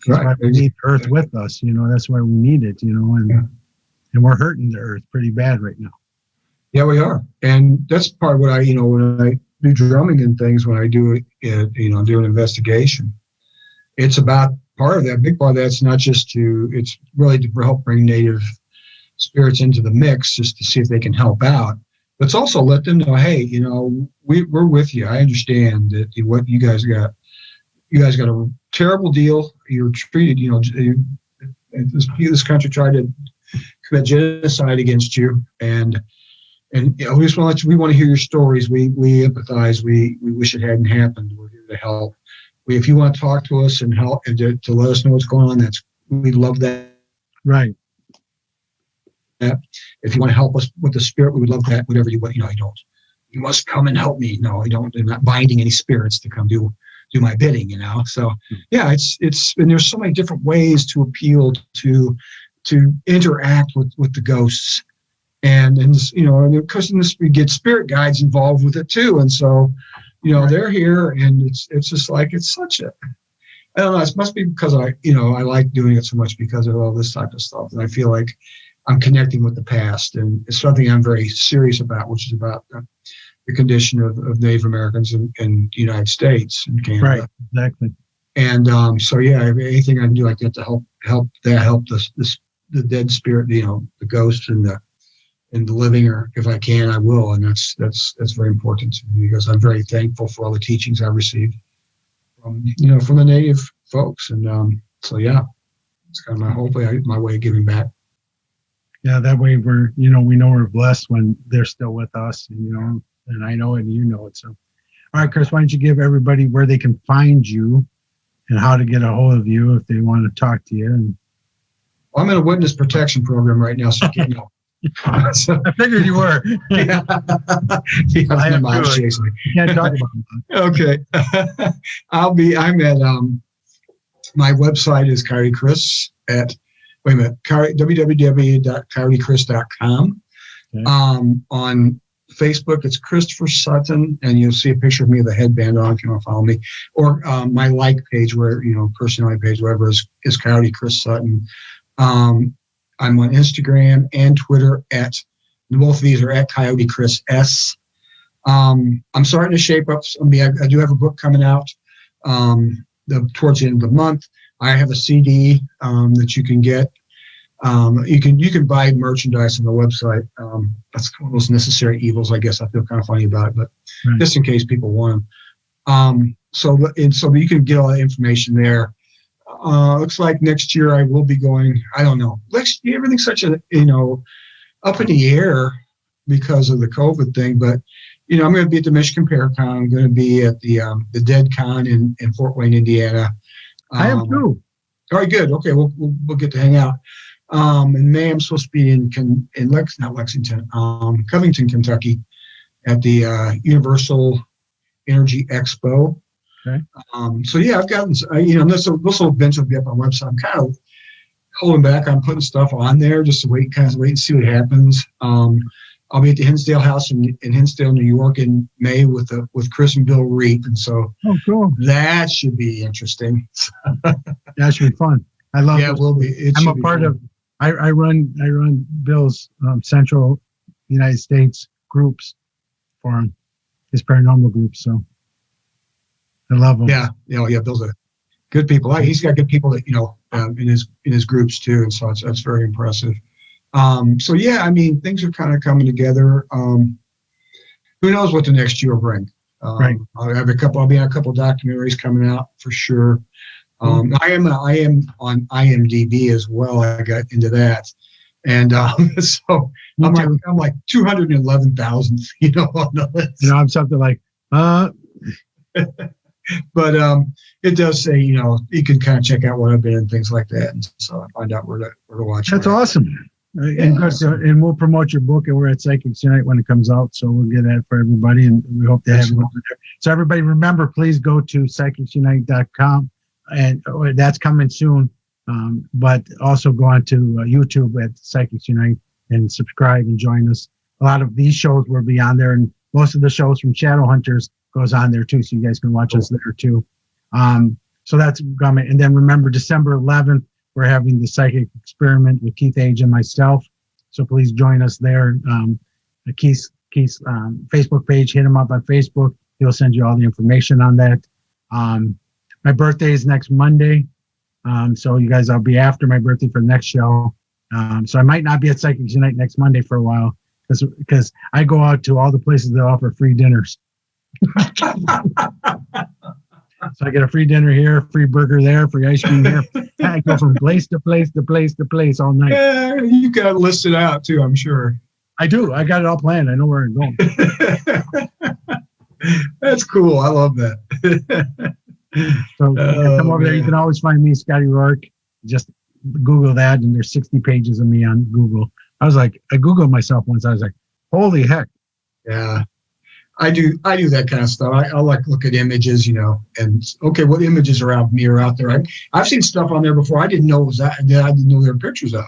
That's why we need Earth with us, that's why we need it, and we're hurting the Earth pretty bad right now. Yeah, we are. And that's part of what when I do drumming and things, when I do it, do an investigation, it's about part of that, big part of that's not just it's really to help bring native spirits into the mix, just to see if they can help out. But it's also let them know, hey, we're with you. I understand that what you guys got a terrible deal. You're treated, this country tried to commit genocide against you, and we just want to we want to hear your stories. We empathize. We wish it hadn't happened. We're here to help. If you want to talk to us and help and to let us know what's going on, we love that. Right. If you want to help us with the spirit, we would love that. Whatever you want, you don't you must come and help me. No, I'm not binding any spirits to come do my bidding, So yeah, and there's so many different ways to appeal to interact with the ghosts. And and of course, we get spirit guides involved with it too. And so, they're here, and it's just like, it's such a, I don't know, it must be because I like doing it so much because of all this type of stuff. And I feel like I'm connecting with the past, and it's something I'm very serious about, which is about the condition of Native Americans in the United States and Canada. Right, exactly. And so, yeah, anything I can do like that to help the dead spirit, the ghosts and the living, or if I can, I will. And that's very important to me, because I'm very thankful for all the teachings I received from the Native folks. And so, yeah, it's kind of my way of giving back. Yeah, that way we know we're blessed when they're still with us, and I know it and you know it. So, all right, Chris, why don't you give everybody where they can find you and how to get a hold of you if they want to talk to you? And I'm in a witness protection program right now, so so, I figured you were. Yeah. My mom's chasing me. You can't talk about that. Okay. I'm at my website is Coyote Chris at www.coyotechris.com. Okay. On Facebook, it's Christopher Sutton, and you'll see a picture of me with a headband on if you want to follow me. Or my page, where personality page, whatever, is Coyote Chris Sutton. I'm on Instagram and Twitter both of these are at Coyote Chris S. I'm starting to shape up. I do have a book coming out towards the end of the month. I have a CD that you can get. You can buy merchandise on the website. That's one of those necessary evils, I guess. I feel kind of funny about it, but just in case people want them. So you can get all that information there. Looks like next year I will be going. I don't know. Everything's such a up in the air because of the COVID thing. But I'm going to be at the Michigan Paracon. I'm going to be at the Dead Con in Fort Wayne, Indiana. I am too. All right, good. Okay, we'll get to hang out. In May, I'm supposed to be in Covington, Kentucky, at the Universal Energy Expo. Okay. So yeah, I've gotten this event will be up on my website. I'm kind of holding back on putting stuff on there just to wait and see what happens. I'll be at the Hinsdale House in Hinsdale, New York in May with Chris and Bill Reap, and so cool. That should be interesting. That should be fun. I love. Yeah, it will be. I'm a part of. I run Bill's Central United States groups for him, his paranormal groups. So I love him. Yeah, Bill's a good people. He's got good people that in his groups too, and so that's very impressive. So yeah, I mean, things are kind of coming together. Who knows what the next year will bring? Right. I'll be on a couple of documentaries coming out for sure. I am on IMDb as well. I got into that, and so I'm like 211,000. On the list. I'm something like. But it does say you can kind of check out what I've been and things like that, and so I find out where to watch. That's awesome. And we'll promote your book, and we're at Psychics Unite when it comes out, so we'll get that for everybody, and we hope to have you over there. So everybody, remember, please go to psychicsunite.com, and that's coming soon. But also go on to YouTube at Psychics Unite and subscribe and join us. A lot of these shows will be on there, and most of the shows from Shadow Hunters goes on there too, so you guys can watch us there too. So that's coming. And then remember, December 11th, we're having the psychic experiment with Keith Age and myself. So please join us there. Keith's Facebook page, hit him up on Facebook. He'll send you all the information on that. My birthday is next Monday. So you guys, I'll be after my birthday for the next show. So I might not be at Psychics Unite next Monday for a while because I go out to all the places that offer free dinners. So I get a free dinner here, free burger there, free ice cream here. I go from place to place to place to place all night. Yeah, you got it listed out too, I'm sure. I do. I got it all planned. I know where I'm going. That's cool. I love that. So come over there. You can always find me, Scotty Rorek. Just Google that, and there's 60 pages of me on Google. I Googled myself once. I was like, holy heck. Yeah. I do that kind of stuff. I like look at images, and okay, what images are out there? I've seen stuff on there before I didn't know was that I didn't know there were pictures of.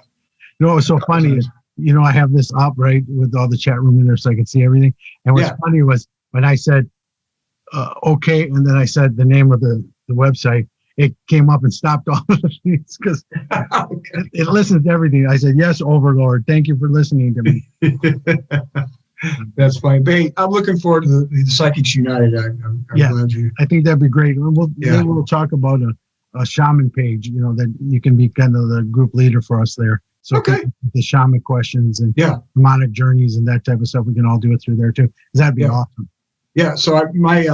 You know, what's so funny is, I have this up right with all the chat room in there so I can see everything. And what's funny was when I said, okay, and then I said the name of the website, it came up and stopped all of the things because it listens to everything. I said, yes, Overlord, thank you for listening to me. That's fine. But hey, I'm looking forward to the Psychics United. I'm glad you. I think that'd be great. We'll talk about a shaman page, that you can be kind of the group leader for us there. So the shaman questions and shamanic journeys and that type of stuff, we can all do it through there too. That'd be awesome. Yeah. So my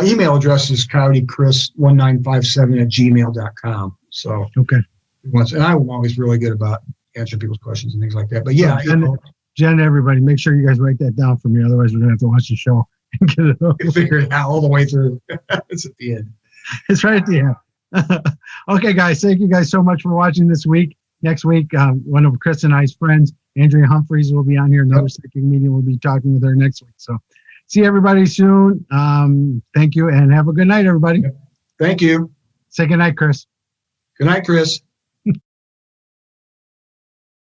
email address is coyotechris1957@gmail.com. So and I'm always really good about answering people's questions and things like that. But Jen, everybody, make sure you guys write that down for me. Otherwise, we're gonna have to watch the show and get it over. Figure it out all the way through. It's at the end. It's right at the end. Okay, guys, thank you guys so much for watching this week. Next week, one of Chris and I's friends, Andrea Humphreys, will be on here. Another psychic medium. We'll be talking with her next week. So see everybody soon. Thank you, and have a good night, everybody. Thank you. Say good night, Chris. Good night, Chris.